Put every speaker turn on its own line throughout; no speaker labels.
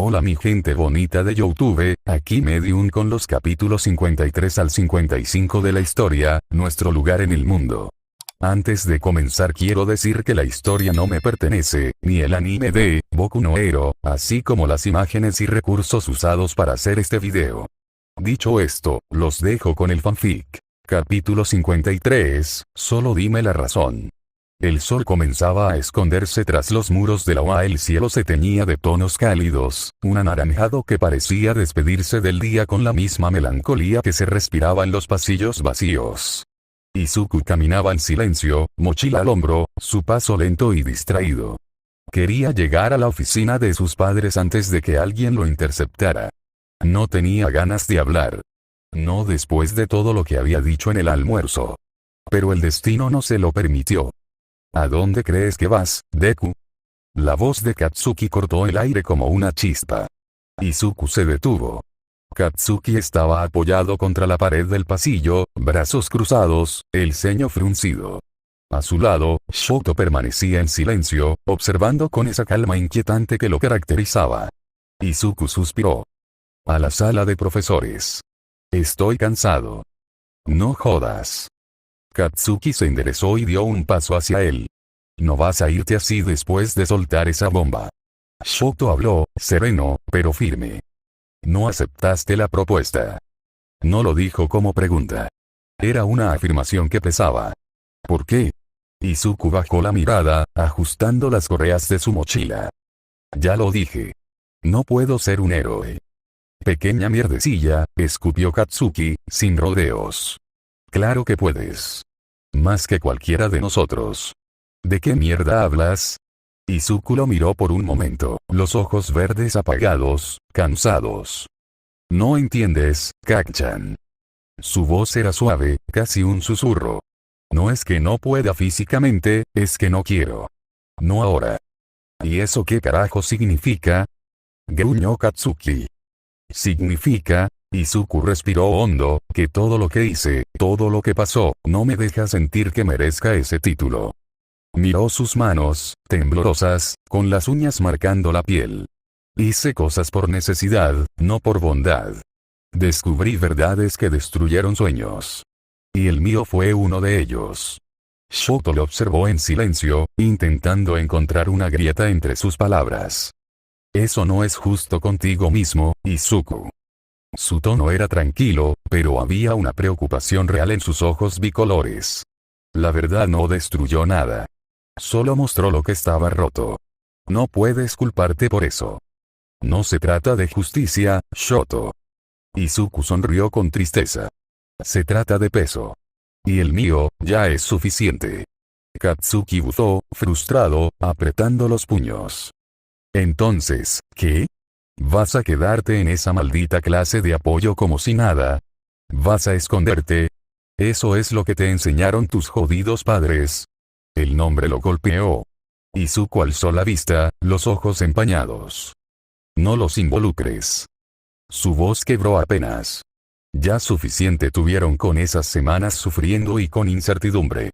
Hola mi gente bonita de YouTube, aquí Medium con los capítulos 53 al 55 de la historia, Nuestro lugar en el mundo. Antes de comenzar quiero decir que la historia no me pertenece, ni el anime de Boku no Hero, así como las imágenes y recursos usados para hacer este video. Dicho esto, los dejo con el fanfic. Capítulo 53, solo dime la razón. El sol comenzaba a esconderse tras los muros de la UA. El cielo se teñía de tonos cálidos, un anaranjado que parecía despedirse del día con la misma melancolía que se respiraba en los pasillos vacíos. Izuku caminaba en silencio, mochila al hombro, su paso lento y distraído. Quería llegar a la oficina de sus padres antes de que alguien lo interceptara. No tenía ganas de hablar. No después de todo lo que había dicho en el almuerzo. Pero el destino no se lo permitió. ¿A dónde crees que vas, Deku? La voz de Katsuki cortó el aire como una chispa. Izuku se detuvo. Katsuki estaba apoyado contra la pared del pasillo, brazos cruzados, el ceño fruncido. A su lado, Shoto permanecía en silencio, observando con esa calma inquietante que lo caracterizaba. Izuku suspiró. A la sala de profesores. Estoy cansado. No jodas. Katsuki se enderezó y dio un paso hacia él. No vas a irte así después de soltar esa bomba. Shoto habló, sereno, pero firme. No aceptaste la propuesta. No lo dijo como pregunta. Era una afirmación que pesaba. ¿Por qué? Izuku bajó la mirada, ajustando las correas de su mochila. Ya lo dije. No puedo ser un héroe. Pequeña mierdecilla, escupió Katsuki, sin rodeos. Claro que puedes. Más que cualquiera de nosotros. ¿De qué mierda hablas? Izuku lo miró por un momento, los ojos verdes apagados, cansados. No entiendes, Kak-chan. Su voz era suave, casi un susurro. No es que no pueda físicamente, es que no quiero. No ahora. ¿Y eso qué carajo significa? Gruñó Katsuki. Significa, Izuku respiró hondo, que todo lo que hice, todo lo que pasó, no me deja sentir que merezca ese título. Miró sus manos, temblorosas, con las uñas marcando la piel. Hice cosas por necesidad, no por bondad. Descubrí verdades que destruyeron sueños. Y el mío fue uno de ellos. Shoto lo observó en silencio, intentando encontrar una grieta entre sus palabras. Eso no es justo contigo mismo, Izuku. Su tono era tranquilo, pero había una preocupación real en sus ojos bicolores. La verdad no destruyó nada. Solo mostró lo que estaba roto. No puedes culparte por eso. No se trata de justicia, Shoto. Izuku sonrió con tristeza. Se trata de peso. Y el mío, ya es suficiente. Katsuki buzó, frustrado, apretando los puños. Entonces, ¿qué? ¿Vas a quedarte en esa maldita clase de apoyo como si nada? ¿Vas a esconderte? ¿Eso es lo que te enseñaron tus jodidos padres? El nombre lo golpeó. Izuku alzó la vista, los ojos empañados. No los involucres. Su voz quebró apenas. Ya suficiente tuvieron con esas semanas sufriendo y con incertidumbre.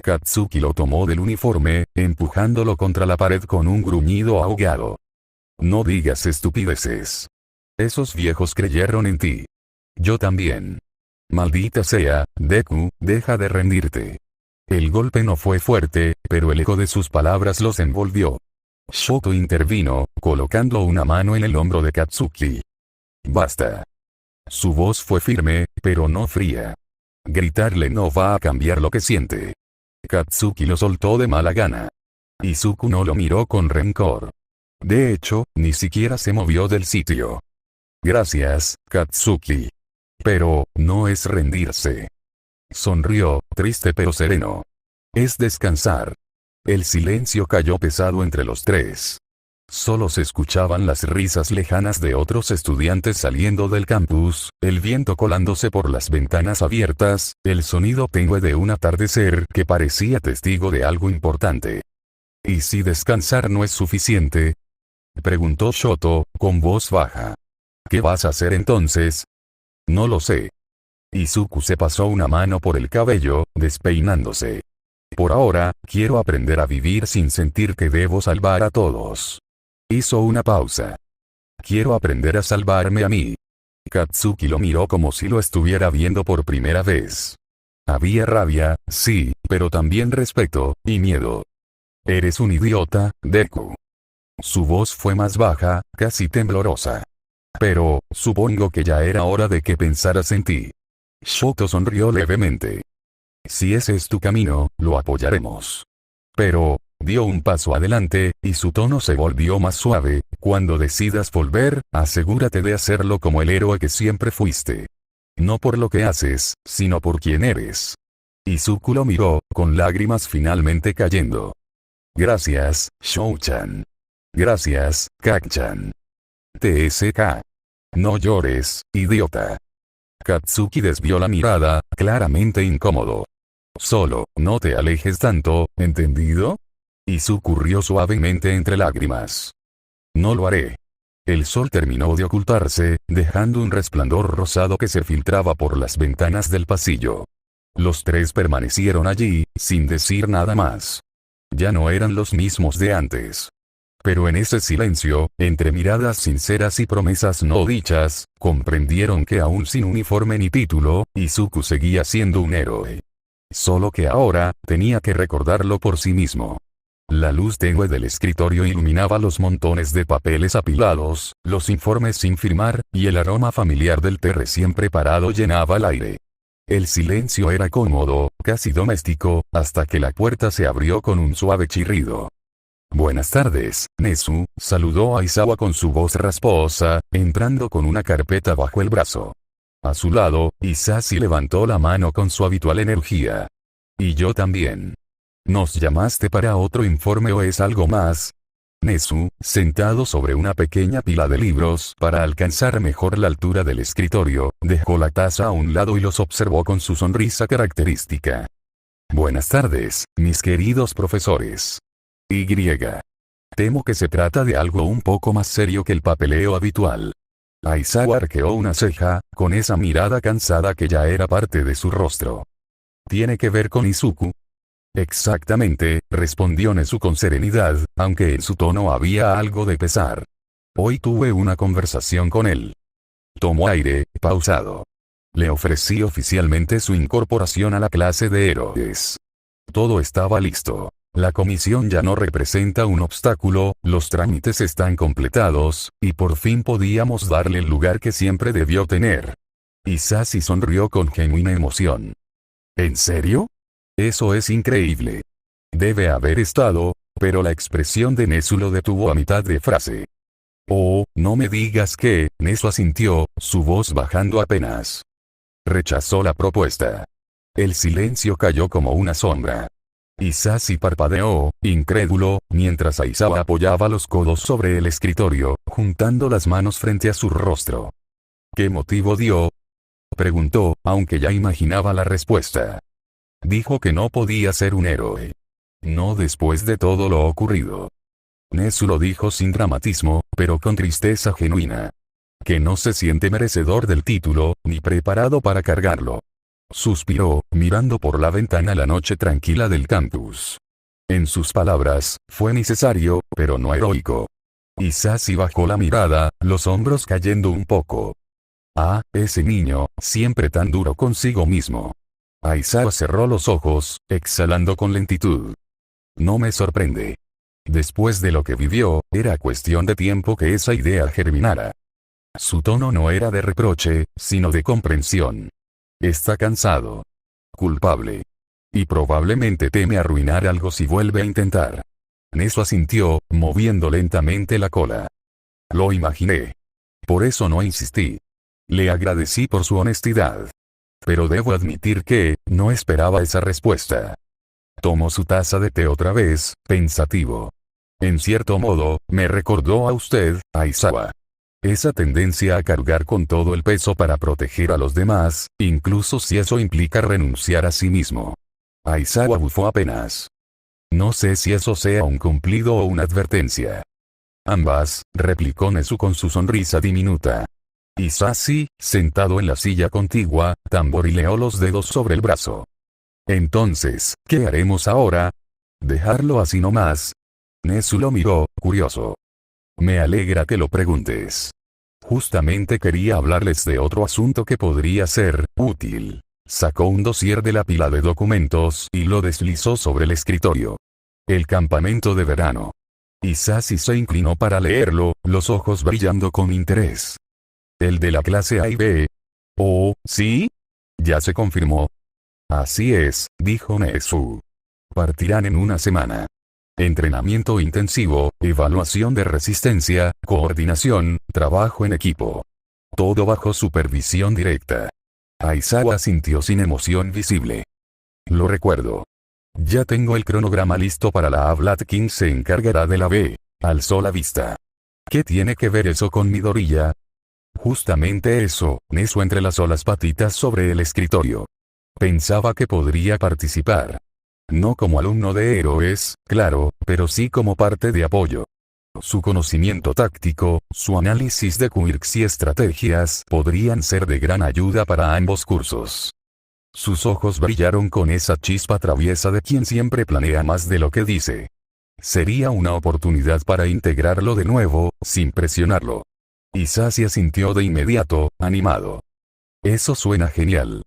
Katsuki lo tomó del uniforme, empujándolo contra la pared con un gruñido ahogado. No digas estupideces. Esos viejos creyeron en ti. Yo también. Maldita sea, Deku, deja de rendirte. El golpe no fue fuerte, pero el eco de sus palabras los envolvió. Shoto intervino, colocando una mano en el hombro de Katsuki. Basta. Su voz fue firme, pero no fría. Gritarle no va a cambiar lo que siente. Katsuki lo soltó de mala gana. Izuku no lo miró con rencor. De hecho, ni siquiera se movió del sitio. Gracias, Katsuki. Pero, no es rendirse. Sonrió, triste pero sereno. Es descansar. El silencio cayó pesado entre los tres. Solo se escuchaban las risas lejanas de otros estudiantes saliendo del campus, el viento colándose por las ventanas abiertas, el sonido tenue de un atardecer que parecía testigo de algo importante. ¿Y si descansar no es suficiente? Preguntó Shoto, con voz baja. ¿Qué vas a hacer entonces? No lo sé. Izuku se pasó una mano por el cabello, despeinándose. Por ahora, quiero aprender a vivir sin sentir que debo salvar a todos. Hizo una pausa. quiero aprender a salvarme a mí. Katsuki lo miró como si lo estuviera viendo por primera vez. Había rabia, sí, pero también respeto, y miedo. Eres un idiota, Deku. Su voz fue más baja, casi temblorosa. Pero, supongo que ya era hora de que pensaras en ti. Shoto sonrió levemente. Si ese es tu camino, lo apoyaremos. Pero, dio un paso adelante, y su tono se volvió más suave. Cuando decidas volver, asegúrate de hacerlo como el héroe que siempre fuiste. No por lo que haces, sino por quien eres. Izuku lo miró, con lágrimas finalmente cayendo. Gracias, Shou-chan. Gracias, Kak-chan. TSK. No llores, idiota. Katsuki desvió la mirada, claramente incómodo. Solo, no te alejes tanto, ¿entendido? Izuku rió suavemente entre lágrimas. No lo haré. El sol terminó de ocultarse, dejando un resplandor rosado que se filtraba por las ventanas del pasillo. Los tres permanecieron allí, sin decir nada más. Ya no eran los mismos de antes. Pero en ese silencio, entre miradas sinceras y promesas no dichas, comprendieron que aún sin uniforme ni título, Izuku seguía siendo un héroe. Solo que ahora, tenía que recordarlo por sí mismo. La luz tenue del escritorio iluminaba los montones de papeles apilados, los informes sin firmar, y el aroma familiar del té recién preparado llenaba el aire. El silencio era cómodo, casi doméstico, hasta que la puerta se abrió con un suave chirrido. Buenas tardes, Nezu, saludó a Aizawa con su voz rasposa, entrando con una carpeta bajo el brazo. A su lado, Isashi levantó la mano con su habitual energía. Y yo también. ¿Nos llamaste para otro informe o es algo más? Nezu, sentado sobre una pequeña pila de libros para alcanzar mejor la altura del escritorio, dejó la taza a un lado y los observó con su sonrisa característica. Buenas tardes, mis queridos profesores. Y. Temo que se trata de algo un poco más serio que el papeleo habitual. Aizawa arqueó una ceja, con esa mirada cansada que ya era parte de su rostro. ¿Tiene que ver con Izuku? Exactamente, respondió Nezu con serenidad, aunque en su tono había algo de pesar. Hoy tuve una conversación con él. Tomó aire, pausado. Le ofrecí oficialmente su incorporación a la clase de héroes. Todo estaba listo. La comisión ya no representa un obstáculo, los trámites están completados, y por fin podíamos darle el lugar que siempre debió tener. Isashi sonrió con genuina emoción. ¿En serio? Eso es increíble. Debe haber estado, pero la expresión de Nezu lo detuvo a mitad de frase. Oh, no me digas que, Nezu asintió, su voz bajando apenas. Rechazó la propuesta. El silencio cayó como una sombra. Isashi parpadeó, incrédulo, mientras Aizawa apoyaba los codos sobre el escritorio, juntando las manos frente a su rostro. ¿Qué motivo dio? Preguntó, aunque ya imaginaba la respuesta. Dijo que no podía ser un héroe. No después de todo lo ocurrido. Nezu lo dijo sin dramatismo, pero con tristeza genuina. Que no se siente merecedor del título, ni preparado para cargarlo. Suspiró, mirando por la ventana la noche tranquila del campus. En sus palabras, fue necesario, pero no heroico. Isashi bajó la mirada, los hombros cayendo un poco. Ah, ese niño, siempre tan duro consigo mismo. Aizawa cerró los ojos, exhalando con lentitud. No me sorprende. Después de lo que vivió, era cuestión de tiempo que esa idea germinara. Su tono no era de reproche, sino de comprensión. Está cansado. Culpable. Y probablemente teme arruinar algo si vuelve a intentar. Nezu asintió, moviendo lentamente la cola. Lo imaginé. Por eso no insistí. Le agradecí por su honestidad. Pero debo admitir que, no esperaba esa respuesta. Tomó su taza de té otra vez, pensativo. En cierto modo, me recordó a usted, Aizawa. Esa tendencia a cargar con todo el peso para proteger a los demás, incluso si eso implica renunciar a sí mismo. Aizawa bufó apenas. No sé si eso sea un cumplido o una advertencia. Ambas, replicó Nezu con su sonrisa diminuta. Isashi, sentado en la silla contigua, tamborileó los dedos sobre el brazo. Entonces, ¿qué haremos ahora? ¿Dejarlo así nomás? Nezu lo miró, curioso. Me alegra que lo preguntes. Justamente quería hablarles de otro asunto que podría ser útil. Sacó un dossier de la pila de documentos y lo deslizó sobre el escritorio. El campamento de verano. Hisashi se inclinó para leerlo, los ojos brillando con interés. ¿El de la clase A y B? Oh, ¿sí? Ya se confirmó. Así es, dijo Nezu. Partirán en una semana. Entrenamiento intensivo, evaluación de resistencia, coordinación, trabajo en equipo. Todo bajo supervisión directa. Aizawa sintió sin emoción visible. Lo recuerdo. Ya tengo el cronograma listo para la A. Vladkin se encargará de la B. Alzó la vista. ¿Qué tiene que ver eso con Midoriya? Justamente eso, Nezu entrelazó las patitas sobre el escritorio. Pensaba que podría participar. No como alumno de héroes, claro, pero sí como parte de apoyo. Su conocimiento táctico, su análisis de quirks y estrategias podrían ser de gran ayuda para ambos cursos. Sus ojos brillaron con esa chispa traviesa de quien siempre planea más de lo que dice. Sería una oportunidad para integrarlo de nuevo, sin presionarlo. Hisashi asintió de inmediato, animado. Eso suena genial.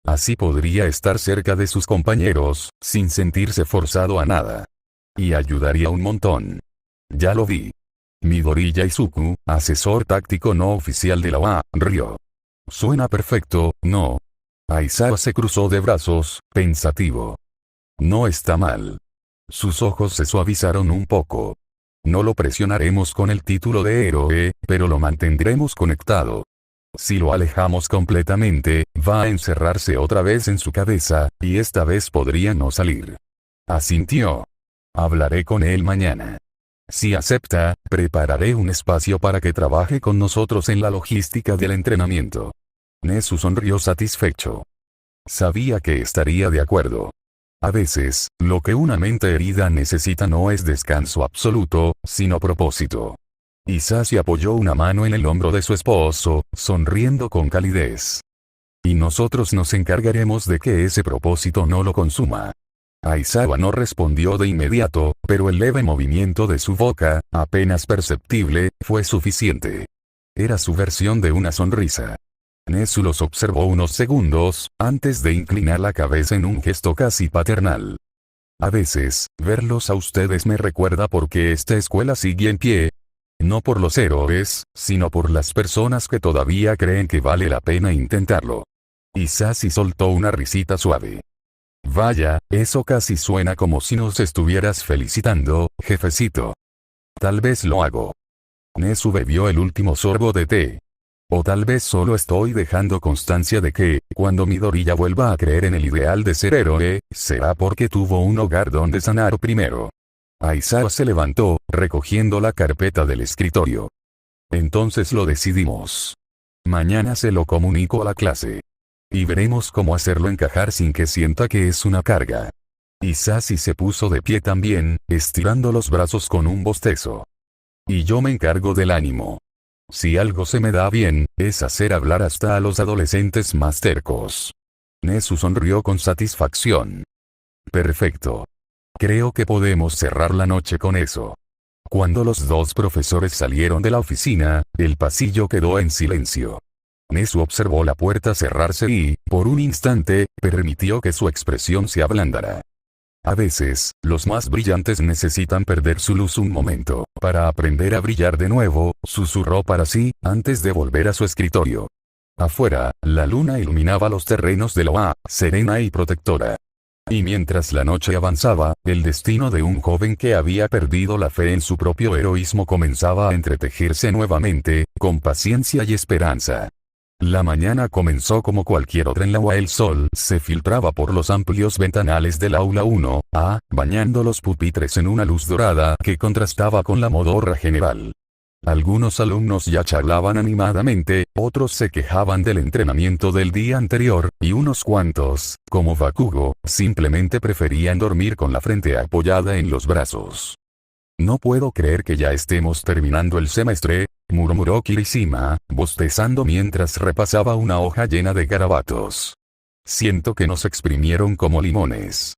Así podría estar cerca de sus compañeros, sin sentirse forzado a nada. Y ayudaría un montón. Ya lo vi. Midoriya Izuku, asesor táctico no oficial de la UA, rió. Suena perfecto, ¿no? Aizawa se cruzó de brazos, pensativo. No está mal. Sus ojos se suavizaron un poco. No lo presionaremos con el título de héroe, pero lo mantendremos conectado. Si lo alejamos completamente, va a encerrarse otra vez en su cabeza, y esta vez podría no salir. Asintió. Hablaré con él mañana. Si acepta, prepararé un espacio para que trabaje con nosotros en la logística del entrenamiento. Nezu sonrió satisfecho. Sabía que estaría de acuerdo. A veces, lo que una mente herida necesita no es descanso absoluto, sino propósito. Hisashi apoyó una mano en el hombro de su esposo, sonriendo con calidez. Y nosotros nos encargaremos de que ese propósito no lo consuma. Aizawa no respondió de inmediato, pero el leve movimiento de su boca, apenas perceptible, fue suficiente. Era su versión de una sonrisa. Nezu los observó unos segundos, antes de inclinar la cabeza en un gesto casi paternal. A veces, verlos a ustedes me recuerda por qué esta escuela sigue en pie. No por los héroes, sino por las personas que todavía creen que vale la pena intentarlo. Hisashi soltó una risita suave. Vaya, eso casi suena como si nos estuvieras felicitando, jefecito. Tal vez lo hago. Nezu bebió el último sorbo de té. O tal vez solo estoy dejando constancia de que, cuando Midoriya vuelva a creer en el ideal de ser héroe, será porque tuvo un hogar donde sanar primero. Aizawa se levantó, recogiendo la carpeta del escritorio. Entonces lo decidimos. Mañana se lo comunico a la clase. Y veremos cómo hacerlo encajar sin que sienta que es una carga. Hisashi se puso de pie también, estirando los brazos con un bostezo. Y yo me encargo del ánimo. Si algo se me da bien, es hacer hablar hasta a los adolescentes más tercos. Nezu sonrió con satisfacción. Perfecto. Creo que podemos cerrar la noche con eso. Cuando los dos profesores salieron de la oficina, el pasillo quedó en silencio. Nezu observó la puerta cerrarse y, por un instante, permitió que su expresión se ablandara. A veces, los más brillantes necesitan perder su luz un momento, para aprender a brillar de nuevo, susurró para sí, antes de volver a su escritorio. Afuera, la luna iluminaba los terrenos de Loa, serena y protectora. Y mientras la noche avanzaba, el destino de un joven que había perdido la fe en su propio heroísmo comenzaba a entretejerse nuevamente, con paciencia y esperanza. La mañana comenzó como cualquier otra en la UA. El sol se filtraba por los amplios ventanales del aula 1A, bañando los pupitres en una luz dorada que contrastaba con la modorra general. Algunos alumnos ya charlaban animadamente, otros se quejaban del entrenamiento del día anterior, y unos cuantos, como Bakugo, simplemente preferían dormir con la frente apoyada en los brazos. No puedo creer que ya estemos terminando el semestre, murmuró Kirishima, bostezando mientras repasaba una hoja llena de garabatos. Siento que nos exprimieron como limones.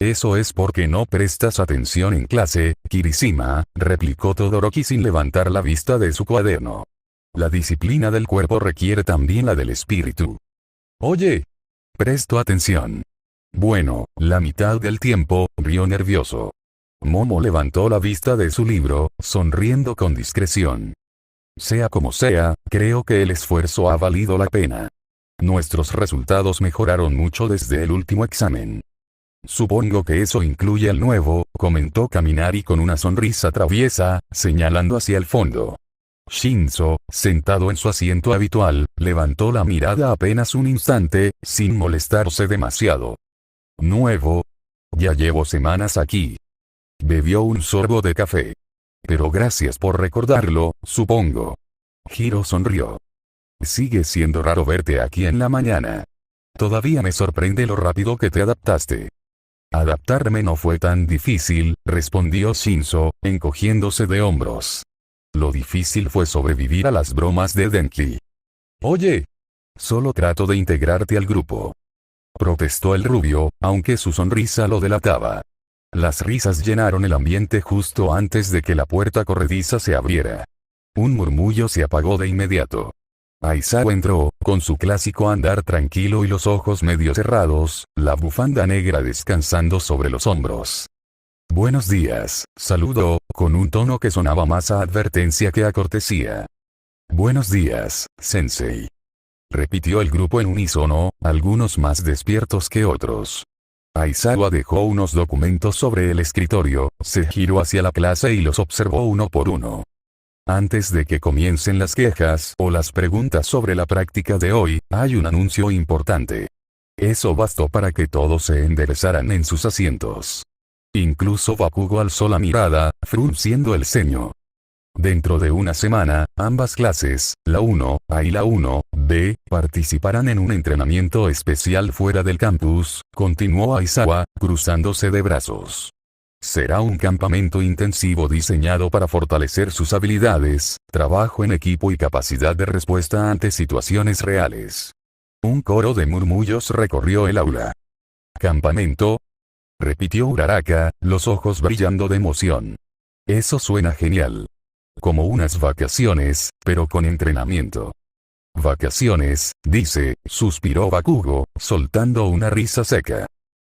Eso es porque no prestas atención en clase, Kirishima, replicó Todoroki sin levantar la vista de su cuaderno. La disciplina del cuerpo requiere también la del espíritu. Oye. Presto atención. Bueno, la mitad del tiempo, rió nervioso. Momo levantó la vista de su libro, sonriendo con discreción. Sea como sea, creo que el esfuerzo ha valido la pena. Nuestros resultados mejoraron mucho desde el último examen. Supongo que eso incluye al nuevo, comentó Kaminari con una sonrisa traviesa, señalando hacia el fondo. Shinzo, sentado en su asiento habitual, levantó la mirada apenas un instante, sin molestarse demasiado. Nuevo. Ya llevo semanas aquí. Bebió un sorbo de café. Pero gracias por recordarlo, supongo. Hiro sonrió. Sigue siendo raro verte aquí en la mañana. Todavía me sorprende lo rápido que te adaptaste. Adaptarme no fue tan difícil, respondió Shinzo, encogiéndose de hombros. Lo difícil fue sobrevivir a las bromas de Denki. Oye. Solo trato de integrarte al grupo. Protestó el rubio, aunque su sonrisa lo delataba. Las risas llenaron el ambiente justo antes de que la puerta corrediza se abriera. Un murmullo se apagó de inmediato. Aizawa entró, con su clásico andar tranquilo y los ojos medio cerrados, la bufanda negra descansando sobre los hombros. Buenos días, saludó, con un tono que sonaba más a advertencia que a cortesía. Buenos días, sensei. Repitió el grupo en unísono, algunos más despiertos que otros. Aizawa dejó unos documentos sobre el escritorio, se giró hacia la clase y los observó uno por uno. Antes de que comiencen las quejas o las preguntas sobre la práctica de hoy, hay un anuncio importante. Eso bastó para que todos se enderezaran en sus asientos. Incluso Bakugo alzó la mirada, frunciendo el ceño. Dentro de una semana, ambas clases, la 1A y la 1B, participarán en un entrenamiento especial fuera del campus, continuó Aizawa, cruzándose de brazos. Será un campamento intensivo diseñado para fortalecer sus habilidades, trabajo en equipo y capacidad de respuesta ante situaciones reales. Un coro de murmullos recorrió el aula. ¿Campamento? Repitió Uraraka, los ojos brillando de emoción. Eso suena genial. Como unas vacaciones, pero con entrenamiento. Vacaciones, dice, suspiró Bakugo, soltando una risa seca.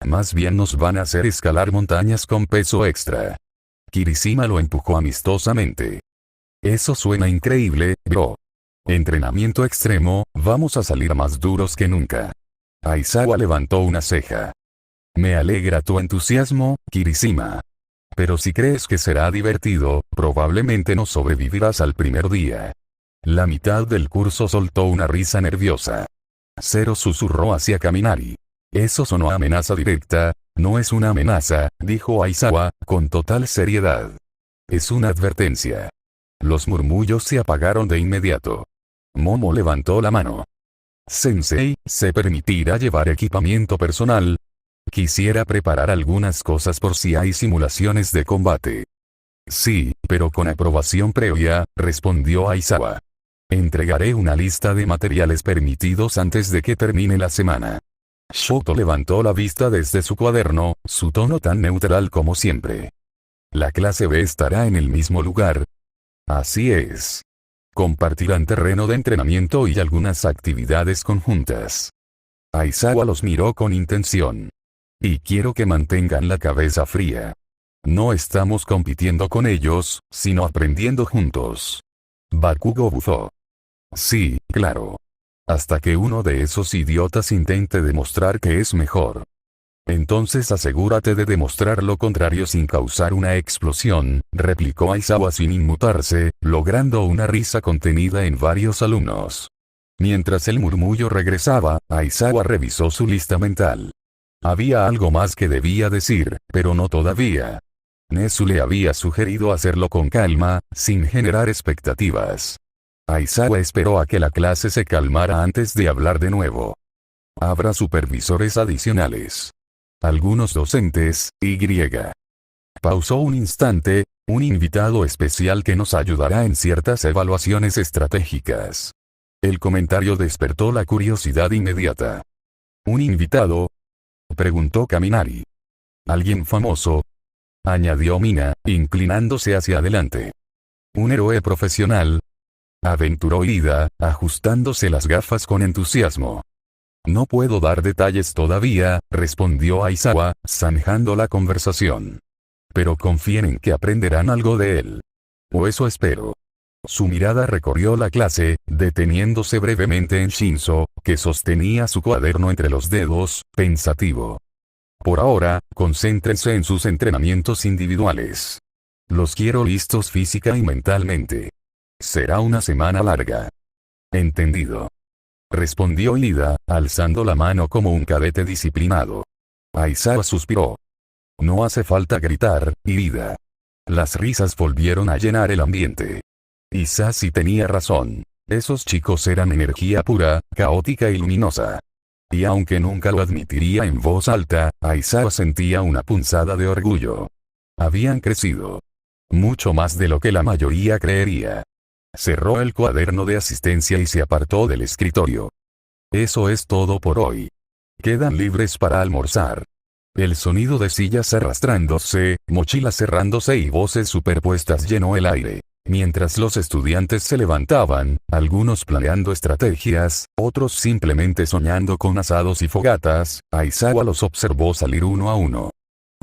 Más bien nos van a hacer escalar montañas con peso extra. Kirishima lo empujó amistosamente. Eso suena increíble, bro. Entrenamiento extremo, vamos a salir más duros que nunca. Aizawa levantó una ceja. Me alegra tu entusiasmo, Kirishima. Pero si crees que será divertido, probablemente no sobrevivirás al primer día. La mitad del curso soltó una risa nerviosa. Zero susurró hacia Kaminari. Eso sonó a amenaza directa. No es una amenaza, dijo Aizawa, con total seriedad. Es una advertencia. Los murmullos se apagaron de inmediato. Momo levantó la mano. Sensei, ¿se permitirá llevar equipamiento personal? Quisiera preparar algunas cosas por si hay simulaciones de combate. Sí, pero con aprobación previa, respondió Aizawa. Entregaré una lista de materiales permitidos antes de que termine la semana. Shoto levantó la vista desde su cuaderno, su tono tan neutral como siempre. La clase B estará en el mismo lugar. Así es. Compartirán terreno de entrenamiento y algunas actividades conjuntas. Aizawa los miró con intención. Y quiero que mantengan la cabeza fría. No estamos compitiendo con ellos, sino aprendiendo juntos. Bakugo buzó. Sí, claro. Hasta que uno de esos idiotas intente demostrar que es mejor. Entonces asegúrate de demostrar lo contrario sin causar una explosión, replicó Aizawa sin inmutarse, logrando una risa contenida en varios alumnos. Mientras el murmullo regresaba, Aizawa revisó su lista mental. Había algo más que debía decir, pero no todavía. Nezu le había sugerido hacerlo con calma, sin generar expectativas. Aizawa esperó a que la clase se calmara antes de hablar de nuevo. Habrá supervisores adicionales. Algunos docentes, y. Pausó un instante, un invitado especial que nos ayudará en ciertas evaluaciones estratégicas. El comentario despertó la curiosidad inmediata. ¿Un invitado? Preguntó Kaminari. ¿Alguien famoso? Añadió Mina, inclinándose hacia adelante. ¿Un héroe profesional? aventuró Ida, ajustándose las gafas con entusiasmo. No puedo dar detalles todavía, respondió Aizawa, zanjando la conversación. Pero confíen en que aprenderán algo de él. O eso espero. Su mirada recorrió la clase, deteniéndose brevemente en Shinzo, que sostenía su cuaderno entre los dedos, pensativo. Por ahora, concéntrense en sus entrenamientos individuales. Los quiero listos física y mentalmente. Será una semana larga. Entendido. Respondió Ida, alzando la mano como un cadete disciplinado. Aizawa suspiró. No hace falta gritar, Ida. Las risas volvieron a llenar el ambiente. Isashi tenía razón. Esos chicos eran energía pura, caótica y luminosa. Y aunque nunca lo admitiría en voz alta, Aizawa sentía una punzada de orgullo. Habían crecido. Mucho más de lo que la mayoría creería. Cerró el cuaderno de asistencia y se apartó del escritorio. Eso es todo por hoy. Quedan libres para almorzar. El sonido de sillas arrastrándose, mochilas cerrándose y voces superpuestas llenó el aire. Mientras los estudiantes se levantaban, algunos planeando estrategias, otros simplemente soñando con asados y fogatas, Aizawa los observó salir uno a uno.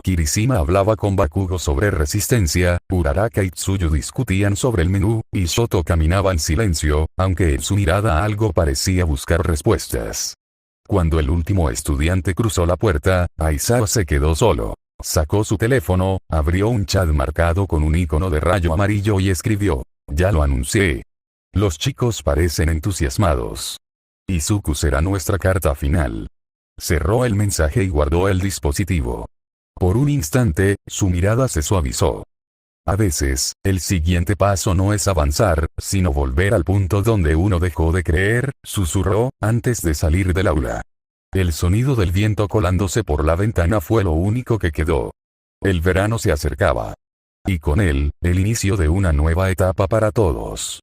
Kirishima hablaba con Bakugo sobre resistencia, Uraraka y Tsuyu discutían sobre el menú, y Shoto caminaba en silencio, aunque en su mirada algo parecía buscar respuestas. Cuando el último estudiante cruzó la puerta, Aizawa se quedó solo. Sacó su teléfono, abrió un chat marcado con un icono de rayo amarillo y escribió: «Ya lo anuncié». Los chicos parecen entusiasmados. Izuku será nuestra carta final. Cerró el mensaje y guardó el dispositivo. Por un instante, su mirada se suavizó. A veces, el siguiente paso no es avanzar, sino volver al punto donde uno dejó de creer, susurró, antes de salir del aula. El sonido del viento colándose por la ventana fue lo único que quedó. El verano se acercaba. Y con él, el inicio de una nueva etapa para todos.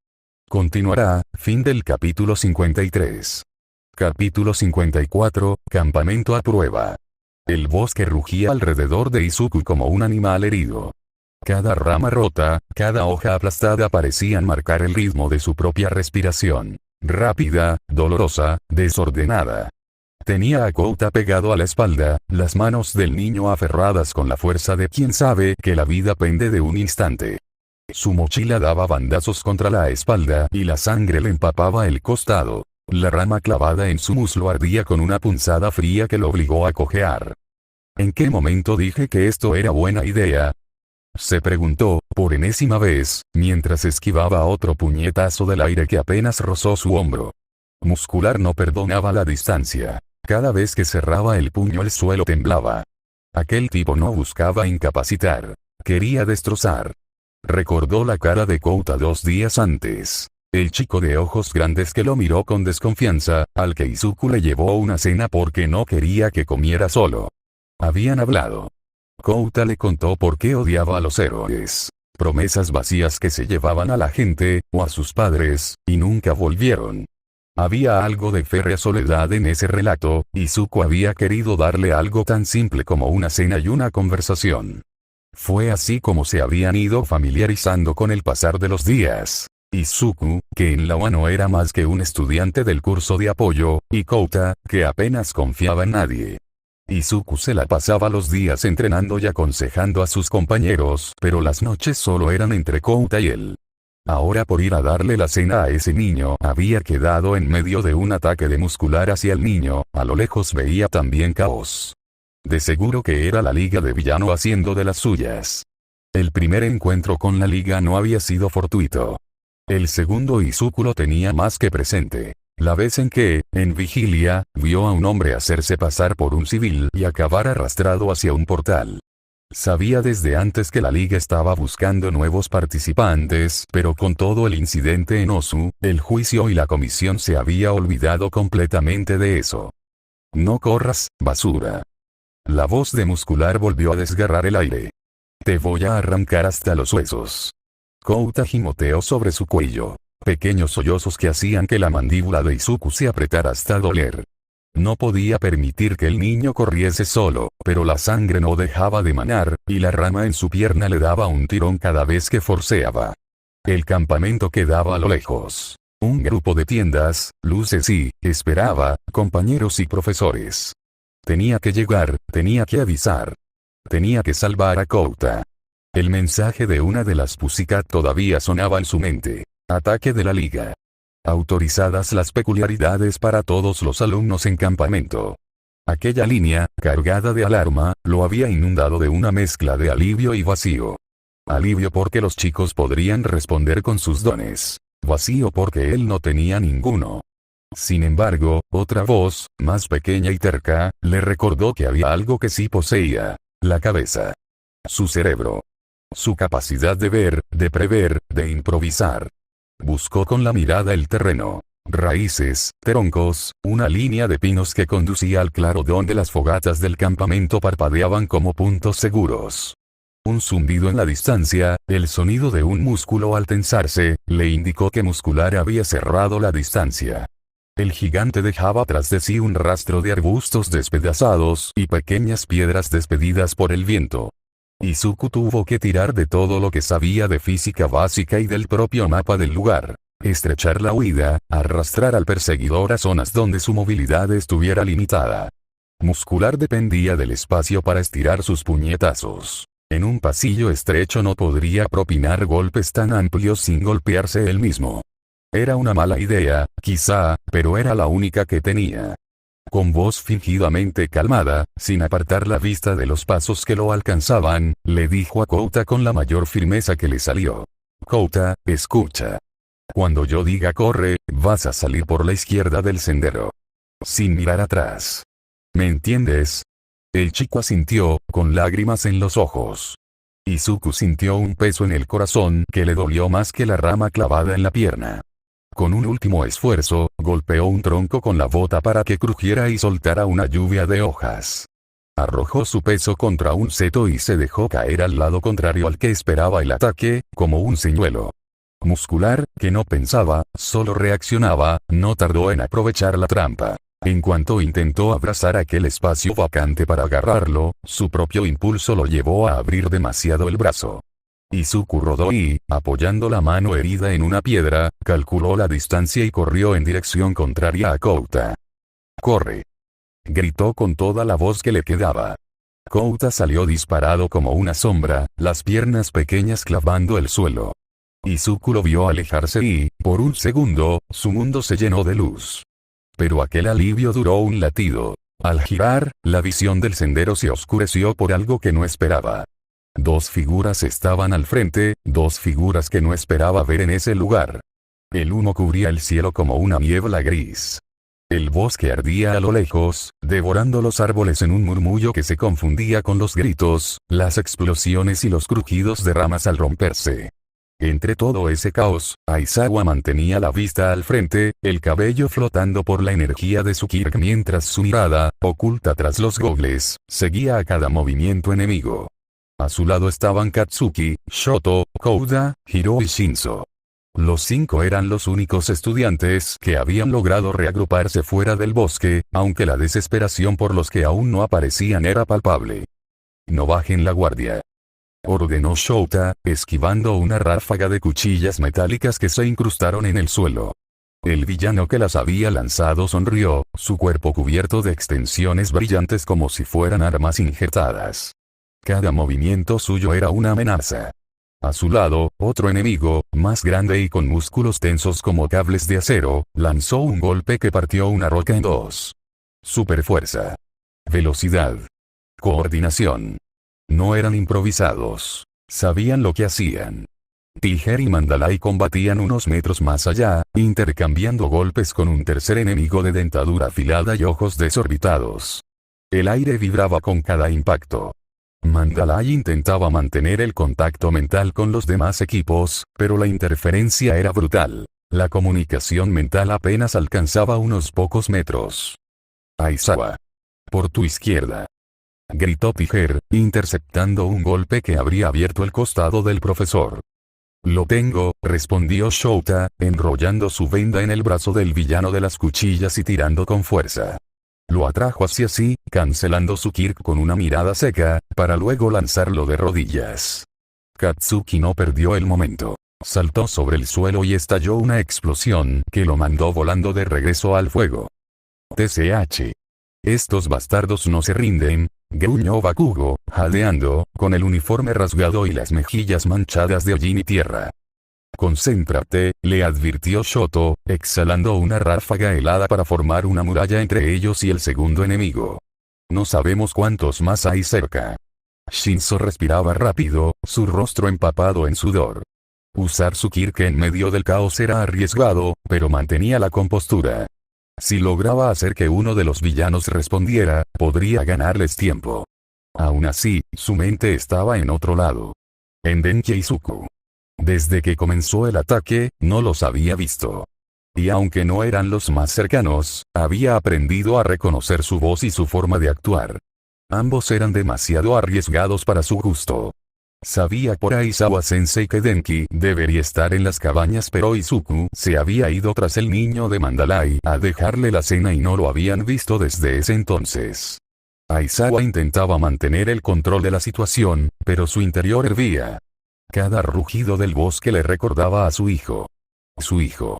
Continuará, fin del capítulo 53. Capítulo 54, Campamento a prueba. El bosque rugía alrededor de Izuku como un animal herido. Cada rama rota, cada hoja aplastada parecían marcar el ritmo de su propia respiración. Rápida, dolorosa, desordenada. Tenía a Kouta pegado a la espalda, las manos del niño aferradas con la fuerza de quien sabe que la vida pende de un instante. Su mochila daba bandazos contra la espalda y la sangre le empapaba el costado. La rama clavada en su muslo ardía con una punzada fría que lo obligó a cojear. ¿En qué momento dije que esto era buena idea?, se preguntó, por enésima vez, mientras esquivaba otro puñetazo del aire que apenas rozó su hombro. Muscular no perdonaba la distancia. Cada vez que cerraba el puño el suelo temblaba. Aquel tipo no buscaba incapacitar. Quería destrozar. Recordó la cara de Kouta 2 días antes. El chico de ojos grandes que lo miró con desconfianza, al que Izuku le llevó una cena porque no quería que comiera solo. Habían hablado. Kouta le contó por qué odiaba a los héroes. Promesas vacías que se llevaban a la gente, o a sus padres, y nunca volvieron. Había algo de férrea soledad en ese relato, y Izuku había querido darle algo tan simple como una cena y una conversación. Fue así como se habían ido familiarizando con el pasar de los días. Izuku, que en la UA era más que un estudiante del curso de apoyo, y Kouta, que apenas confiaba en nadie. Izuku se la pasaba los días entrenando y aconsejando a sus compañeros, pero las noches solo eran entre Kouta y él. Ahora por ir a darle la cena a ese niño había quedado en medio de un ataque de muscular hacia el niño, a lo lejos veía también caos. De seguro que era la liga de villano haciendo de las suyas. El primer encuentro con la liga no había sido fortuito. El segundo Izuku lo tenía más que presente. La vez en que, en vigilia, vio a un hombre hacerse pasar por un civil y acabar arrastrado hacia un portal. Sabía desde antes que la liga estaba buscando nuevos participantes, pero con todo el incidente en Osu, el juicio y la comisión se había olvidado completamente de eso. No corras, basura. La voz de muscular volvió a desgarrar el aire. Te voy a arrancar hasta los huesos. Kouta gimoteó sobre su cuello. Pequeños sollozos que hacían que la mandíbula de Izuku se apretara hasta doler. No podía permitir que el niño corriese solo, pero la sangre no dejaba de manar, y la rama en su pierna le daba un tirón cada vez que forceaba. El campamento quedaba a lo lejos. Un grupo de tiendas, luces y, esperaba, compañeros y profesores. Tenía que llegar, tenía que avisar. Tenía que salvar a Kouta. El mensaje de una de las Pussycat todavía sonaba en su mente. Ataque de la liga. Autorizadas las peculiaridades para todos los alumnos en campamento. Aquella línea, cargada de alarma, lo había inundado de una mezcla de alivio y vacío. Alivio porque los chicos podrían responder con sus dones. Vacío porque él no tenía ninguno. Sin embargo, otra voz, más pequeña y terca, le recordó que había algo que sí poseía: la cabeza. Su cerebro. Su capacidad de ver, de prever, de improvisar. Buscó con la mirada el terreno. Raíces, troncos, una línea de pinos que conducía al claro donde las fogatas del campamento parpadeaban como puntos seguros. Un zumbido en la distancia, el sonido de un músculo al tensarse, le indicó que Muscular había cerrado la distancia. El gigante dejaba tras de sí un rastro de arbustos despedazados y pequeñas piedras despedidas por el viento. Izuku tuvo que tirar de todo lo que sabía de física básica y del propio mapa del lugar. Estrechar la huida, arrastrar al perseguidor a zonas donde su movilidad estuviera limitada. Muscular dependía del espacio para estirar sus puñetazos. En un pasillo estrecho no podría propinar golpes tan amplios sin golpearse él mismo. Era una mala idea, quizá, pero era la única que tenía. Con voz fingidamente calmada, sin apartar la vista de los pasos que lo alcanzaban, le dijo a Kouta con la mayor firmeza que le salió. Kouta, escucha. Cuando yo diga corre, vas a salir por la izquierda del sendero. Sin mirar atrás. ¿Me entiendes? El chico asintió, con lágrimas en los ojos. Izuku sintió un peso en el corazón que le dolió más que la rama clavada en la pierna. Con un último esfuerzo, golpeó un tronco con la bota para que crujiera y soltara una lluvia de hojas. Arrojó su peso contra un seto y se dejó caer al lado contrario al que esperaba el ataque, como un señuelo. Muscular, que no pensaba, solo reaccionaba, no tardó en aprovechar la trampa. En cuanto intentó abrazar aquel espacio vacante para agarrarlo, su propio impulso lo llevó a abrir demasiado el brazo. Izuku rodó y, apoyando la mano herida en una piedra, calculó la distancia y corrió en dirección contraria a Kouta. ¡Corre!, gritó con toda la voz que le quedaba. Kouta salió disparado como una sombra, las piernas pequeñas clavando el suelo. Izuku lo vio alejarse y, por un segundo, su mundo se llenó de luz. Pero aquel alivio duró un latido. Al girar, la visión del sendero se oscureció por algo que no esperaba. Dos figuras estaban al frente, dos figuras que no esperaba ver en ese lugar. El humo cubría el cielo como una niebla gris. El bosque ardía a lo lejos, devorando los árboles en un murmullo que se confundía con los gritos, las explosiones y los crujidos de ramas al romperse. Entre todo ese caos, Aizawa mantenía la vista al frente, el cabello flotando por la energía de su Kirk mientras su mirada, oculta tras los gogles, seguía a cada movimiento enemigo. A su lado estaban Katsuki, Shoto, Kouta, Hiro y Shinzo. Los 5 eran los únicos estudiantes que habían logrado reagruparse fuera del bosque, aunque la desesperación por los que aún no aparecían era palpable. No bajen la guardia, ordenó Shota, esquivando una ráfaga de cuchillas metálicas que se incrustaron en el suelo. El villano que las había lanzado sonrió, su cuerpo cubierto de extensiones brillantes como si fueran armas injertadas. Cada movimiento suyo era una amenaza. A su lado, otro enemigo, más grande y con músculos tensos como cables de acero, lanzó un golpe que partió una roca en dos. Superfuerza. Velocidad. Coordinación. No eran improvisados. Sabían lo que hacían. Tiger y Mandalay combatían unos metros más allá, intercambiando golpes con un tercer enemigo de dentadura afilada y ojos desorbitados. El aire vibraba con cada impacto. Mandalay intentaba mantener el contacto mental con los demás equipos, pero la interferencia era brutal. La comunicación mental apenas alcanzaba unos pocos metros. Aizawa. Por tu izquierda, gritó Tiger, interceptando un golpe que habría abierto el costado del profesor. Lo tengo, respondió Shota, enrollando su venda en el brazo del villano de las cuchillas y tirando con fuerza. Lo atrajo hacia sí, cancelando su Kirk con una mirada seca, para luego lanzarlo de rodillas. Katsuki no perdió el momento. Saltó sobre el suelo y estalló una explosión que lo mandó volando de regreso al fuego. TCH. Estos bastardos no se rinden, gruñó Bakugo, jadeando, con el uniforme rasgado y las mejillas manchadas de hollín y tierra. Concéntrate, le advirtió Shoto, exhalando una ráfaga helada para formar una muralla entre ellos y el segundo enemigo. No sabemos cuántos más hay cerca. Shinzo respiraba rápido, su rostro empapado en sudor. Usar su Kirke en medio del caos era arriesgado, pero mantenía la compostura. Si lograba hacer que uno de los villanos respondiera, podría ganarles tiempo. Aún así, su mente estaba en otro lado. En Denki y Izuku. Desde que comenzó el ataque, no los había visto. Y aunque no eran los más cercanos, había aprendido a reconocer su voz y su forma de actuar. Ambos eran demasiado arriesgados para su gusto. Sabía por Aizawa-sensei que Denki debería estar en las cabañas, pero Izuku se había ido tras el niño de Mandalay a dejarle la cena y no lo habían visto desde ese entonces. Aizawa intentaba mantener el control de la situación, pero su interior hervía. Cada rugido del bosque le recordaba a su hijo. Su hijo.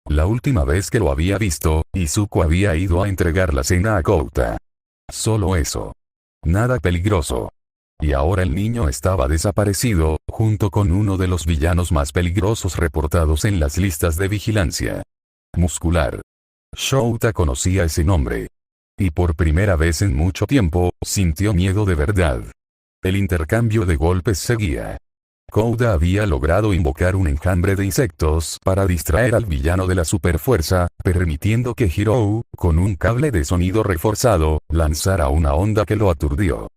La última vez que lo había visto, Izuku había ido a entregar la cena a Kouta. Solo eso. Nada peligroso. Y ahora el niño estaba desaparecido, junto con uno de los villanos más peligrosos reportados en las listas de vigilancia. Muscular. Shouta conocía ese nombre. Y por primera vez en mucho tiempo, sintió miedo de verdad. El intercambio de golpes seguía. Kouta había logrado invocar un enjambre de insectos para distraer al villano de la superfuerza, permitiendo que Hirou, con un cable de sonido reforzado, lanzara una onda que lo aturdió.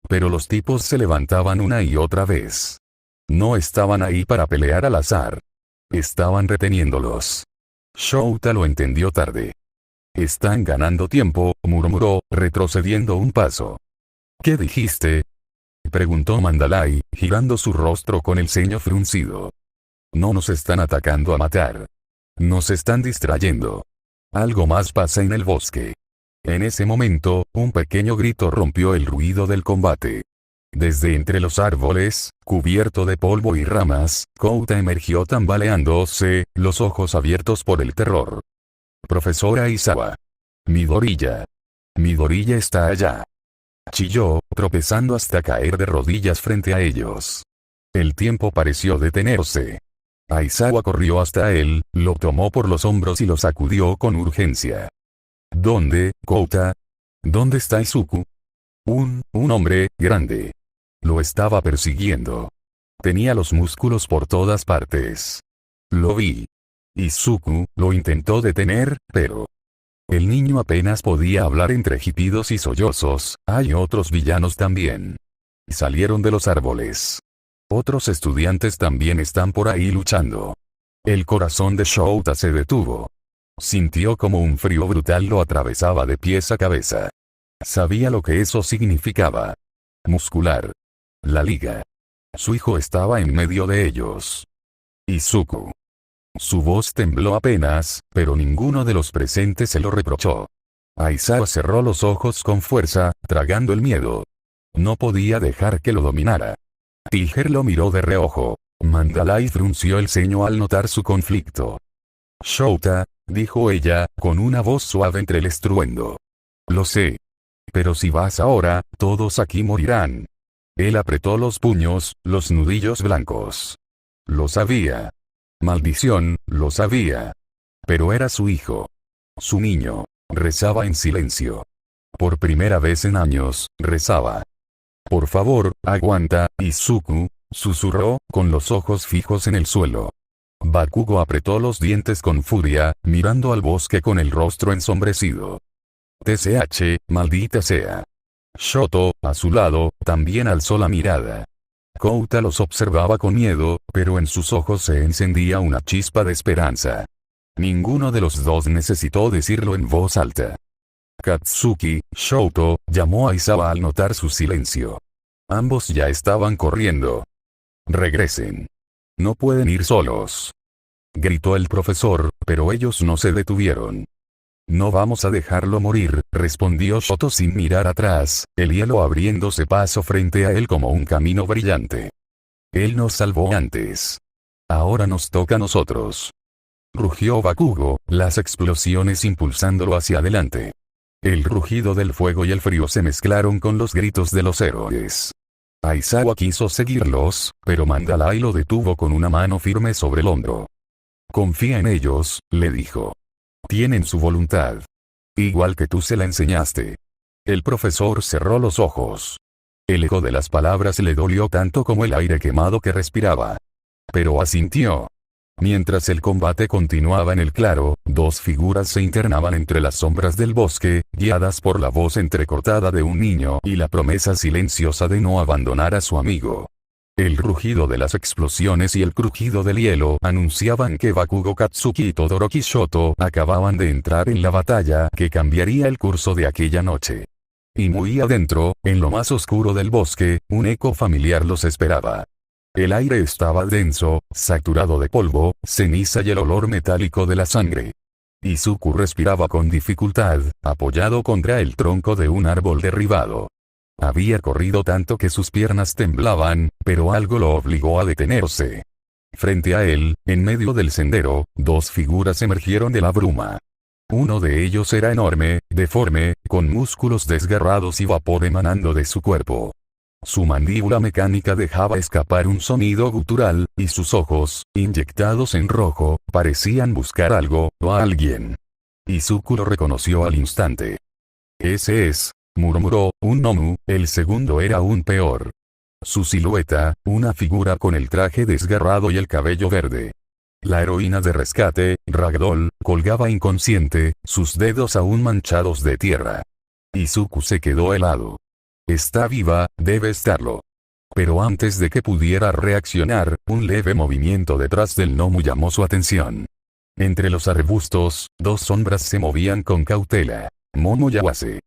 Pero los tipos se levantaban una y otra vez. No estaban ahí para pelear al azar. Estaban reteniéndolos. Shouta lo entendió tarde. Están ganando tiempo, murmuró, retrocediendo un paso. ¿Qué dijiste?, preguntó Mandalay, girando su rostro con el ceño fruncido. No nos están atacando a matar. Nos están distrayendo. Algo más pasa en el bosque. En ese momento, un pequeño grito rompió el ruido del combate. Desde entre los árboles, cubierto de polvo y ramas, Kouta emergió tambaleándose, los ojos abiertos por el terror. Profesora Aizawa. Midoriya. Midoriya está allá. Chilló, tropezando hasta caer de rodillas frente a ellos. El tiempo pareció detenerse. Aizawa corrió hasta él, lo tomó por los hombros y lo sacudió con urgencia. ¿Dónde, Kouta? ¿Dónde está Izuku? Un hombre, grande. Lo estaba persiguiendo. Tenía los músculos por todas partes. Lo vi. Izuku lo intentó detener, pero... El niño apenas podía hablar entre jipidos y sollozos. Hay otros villanos también. Salieron de los árboles. Otros estudiantes también están por ahí luchando. El corazón de Shouta se detuvo. Sintió como un frío brutal lo atravesaba de pies a cabeza. Sabía lo que eso significaba. Muscular. La liga. Su hijo estaba en medio de ellos. Izuku. Su voz tembló apenas, pero ninguno de los presentes se lo reprochó. Aizawa cerró los ojos con fuerza, tragando el miedo. No podía dejar que lo dominara. Tiger lo miró de reojo. Mandalay frunció el ceño al notar su conflicto. Shouta, dijo ella, con una voz suave entre el estruendo. Lo sé. Pero si vas ahora, todos aquí morirán. Él apretó los puños, los nudillos blancos. Lo sabía. Maldición, lo sabía. Pero era su hijo. Su niño. Rezaba en silencio. Por primera vez en años, rezaba. Por favor, aguanta, Izuku, susurró, con los ojos fijos en el suelo. Bakugo apretó los dientes con furia, mirando al bosque con el rostro ensombrecido. TCH, maldita sea. Shoto, a su lado, también alzó la mirada. Kouta los observaba con miedo, pero en sus ojos se encendía una chispa de esperanza. Ninguno de los dos necesitó decirlo en voz alta. Katsuki, Shoto, llamó a Aizawa al notar su silencio. Ambos ya estaban corriendo. Regresen. No pueden ir solos. Gritó el profesor, pero ellos no se detuvieron. No vamos a dejarlo morir, respondió Shoto sin mirar atrás, el hielo abriéndose paso frente a él como un camino brillante. Él nos salvó antes. Ahora nos toca a nosotros. Rugió Bakugo, las explosiones impulsándolo hacia adelante. El rugido del fuego y el frío se mezclaron con los gritos de los héroes. Aizawa quiso seguirlos, pero Mandalay lo detuvo con una mano firme sobre el hombro. Confía en ellos, le dijo. Tienen su voluntad. Igual que tú se la enseñaste. El profesor cerró los ojos. El eco de las palabras le dolió tanto como el aire quemado que respiraba. Pero asintió. Mientras el combate continuaba en el claro, dos figuras se internaban entre las sombras del bosque, guiadas por la voz entrecortada de un niño y la promesa silenciosa de no abandonar a su amigo. El rugido de las explosiones y el crujido del hielo anunciaban que Bakugo Katsuki y Todoroki Shoto acababan de entrar en la batalla que cambiaría el curso de aquella noche. Y muy adentro, en lo más oscuro del bosque, un eco familiar los esperaba. El aire estaba denso, saturado de polvo, ceniza y el olor metálico de la sangre. Izuku respiraba con dificultad, apoyado contra el tronco de un árbol derribado. Había corrido tanto que sus piernas temblaban, pero algo lo obligó a detenerse. Frente a él, en medio del sendero, dos figuras emergieron de la bruma. Uno de ellos era enorme, deforme, con músculos desgarrados y vapor emanando de su cuerpo. Su mandíbula mecánica dejaba escapar un sonido gutural, y sus ojos, inyectados en rojo, parecían buscar algo, o a alguien. Izuku lo reconoció al instante. Ese es, murmuró, un Nomu, el segundo era aún peor. Su silueta, una figura con el traje desgarrado y el cabello verde. La heroína de rescate, Ragdoll, colgaba inconsciente, sus dedos aún manchados de tierra. Izuku se quedó helado. Está viva, debe estarlo. Pero antes de que pudiera reaccionar, un leve movimiento detrás del Nomu llamó su atención. Entre los arbustos, dos sombras se movían con cautela. Momo y Awase.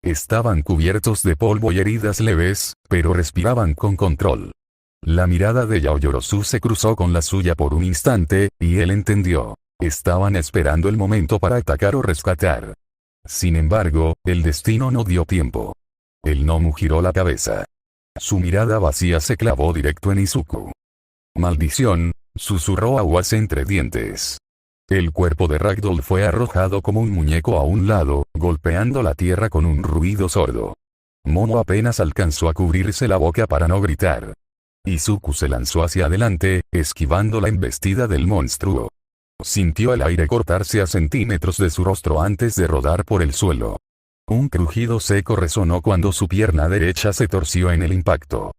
Estaban cubiertos de polvo y heridas leves, pero respiraban con control. La mirada de Yaoyorozu se cruzó con la suya por un instante, y él entendió. Estaban esperando el momento para atacar o rescatar. Sin embargo, el destino no dio tiempo. El Nomu giró la cabeza. Su mirada vacía se clavó directo en Izuku. «Maldición», susurró Awase entre dientes. El cuerpo de Ragdoll fue arrojado como un muñeco a un lado, golpeando la tierra con un ruido sordo. Momo apenas alcanzó a cubrirse la boca para no gritar. Izuku se lanzó hacia adelante, esquivando la embestida del monstruo. Sintió el aire cortarse a centímetros de su rostro antes de rodar por el suelo. Un crujido seco resonó cuando su pierna derecha se torció en el impacto.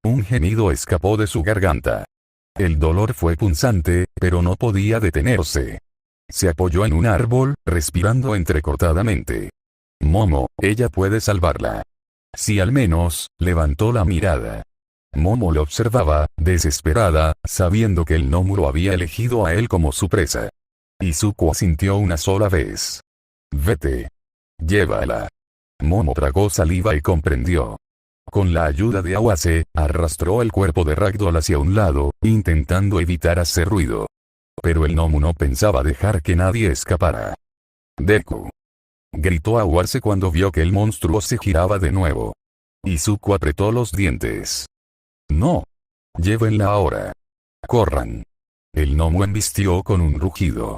Un gemido escapó de su garganta. El dolor fue punzante, pero no podía detenerse. Se apoyó en un árbol, respirando entrecortadamente. Momo, ella puede salvarla. Sí, al menos, levantó la mirada. Momo lo observaba, desesperada, sabiendo que el Nomu lo había elegido a él como su presa. Izuku asintió una sola vez. Vete. Llévala. Momo tragó saliva y comprendió. Con la ayuda de Awase, arrastró el cuerpo de Ragdoll hacia un lado, intentando evitar hacer ruido. Pero el Nomu no pensaba dejar que nadie escapara. Deku. Gritó Awase cuando vio que el monstruo se giraba de nuevo. Izuku apretó los dientes. No. Llévenla ahora. Corran. El Nomu embistió con un rugido.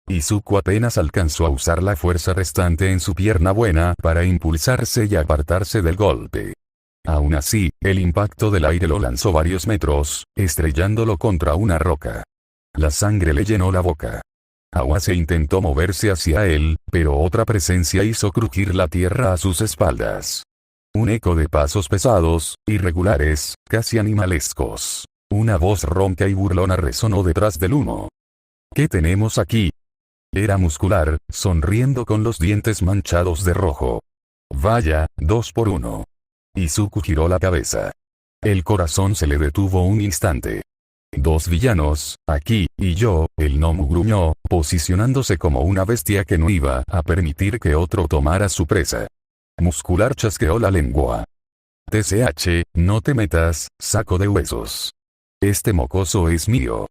Izuku apenas alcanzó a usar la fuerza restante en su pierna buena para impulsarse y apartarse del golpe. Aún así, el impacto del aire lo lanzó varios metros, estrellándolo contra una roca. La sangre le llenó la boca. Awase intentó moverse hacia él, pero otra presencia hizo crujir la tierra a sus espaldas. Un eco de pasos pesados, irregulares, casi animalescos. Una voz ronca y burlona resonó detrás del humo. ¿Qué tenemos aquí? Era muscular, sonriendo con los dientes manchados de rojo. Vaya, 2 por 1. Izuku giró la cabeza. El corazón se le detuvo un instante. 2 villanos, aquí, y yo, el Nomu gruñó, posicionándose como una bestia que no iba a permitir que otro tomara su presa. Muscular chasqueó la lengua. TCH, no te metas, saco de huesos. Este mocoso es mío.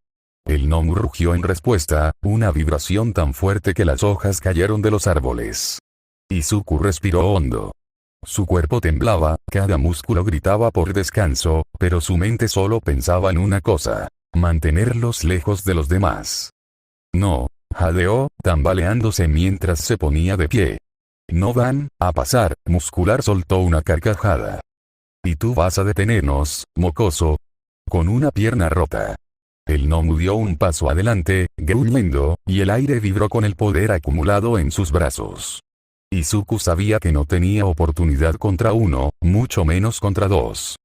El Nomu rugió en respuesta, una vibración tan fuerte que las hojas cayeron de los árboles. Izuku respiró hondo. Su cuerpo temblaba, cada músculo gritaba por descanso, pero su mente solo pensaba en una cosa: mantenerlos lejos de los demás. No, jadeó, tambaleándose mientras se ponía de pie. No van a pasar. Muscular soltó una carcajada. ¿Y tú vas a detenernos, mocoso? Con una pierna rota. El gnomo dio un paso adelante, gruñendo, y el aire vibró con el poder acumulado en sus brazos. Izuku sabía que no tenía oportunidad contra uno, mucho menos contra dos.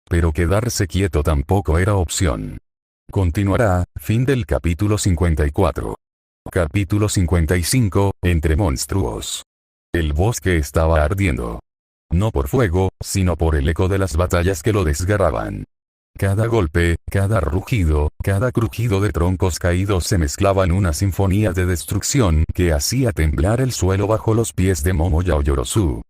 Pero quedarse quieto tampoco era opción. Continuará, fin del capítulo 54. Capítulo 55, entre monstruos. El bosque estaba ardiendo. No por fuego, sino por el eco de las batallas que lo desgarraban. Cada golpe, cada rugido, cada crujido de troncos caídos se mezclaba en una sinfonía de destrucción que hacía temblar el suelo bajo los pies de Momo Yaoyorozu.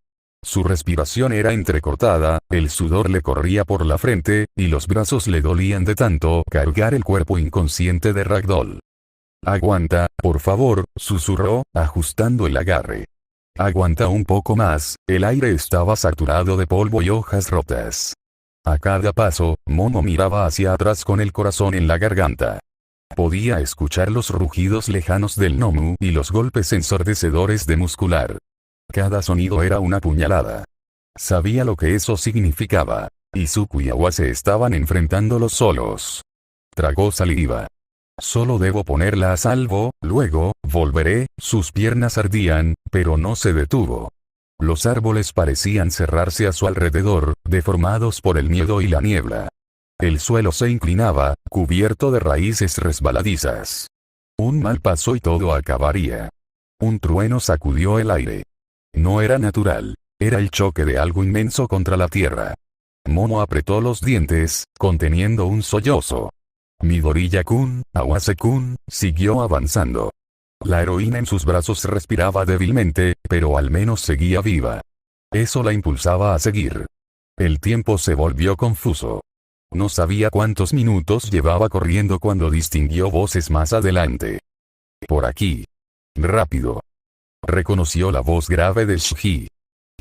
Su respiración era entrecortada, el sudor le corría por la frente, y los brazos le dolían de tanto cargar el cuerpo inconsciente de Ragdoll. «Aguanta, por favor», susurró, ajustando el agarre. «Aguanta un poco más», el aire estaba saturado de polvo y hojas rotas. A cada paso, Momo miraba hacia atrás con el corazón en la garganta. Podía escuchar los rugidos lejanos del gnomo y los golpes ensordecedores de Muscular. Cada sonido era una puñalada. Sabía lo que eso significaba. Izuku y Awase estaban enfrentándolos solos. Tragó saliva. Solo debo ponerla a salvo, luego, volveré. Sus piernas ardían, pero no se detuvo. Los árboles parecían cerrarse a su alrededor, deformados por el miedo y la niebla. El suelo se inclinaba, cubierto de raíces resbaladizas. Un mal paso y todo acabaría. Un trueno sacudió el aire. No era natural. Era el choque de algo inmenso contra la tierra. Momo apretó los dientes, conteniendo un sollozo. Midoriya-kun, Awase-kun, siguió avanzando. La heroína en sus brazos respiraba débilmente, pero al menos seguía viva. Eso la impulsaba a seguir. El tiempo se volvió confuso. No sabía cuántos minutos llevaba corriendo cuando distinguió voces más adelante. «Por aquí. Rápido». Reconoció la voz grave de Shiji.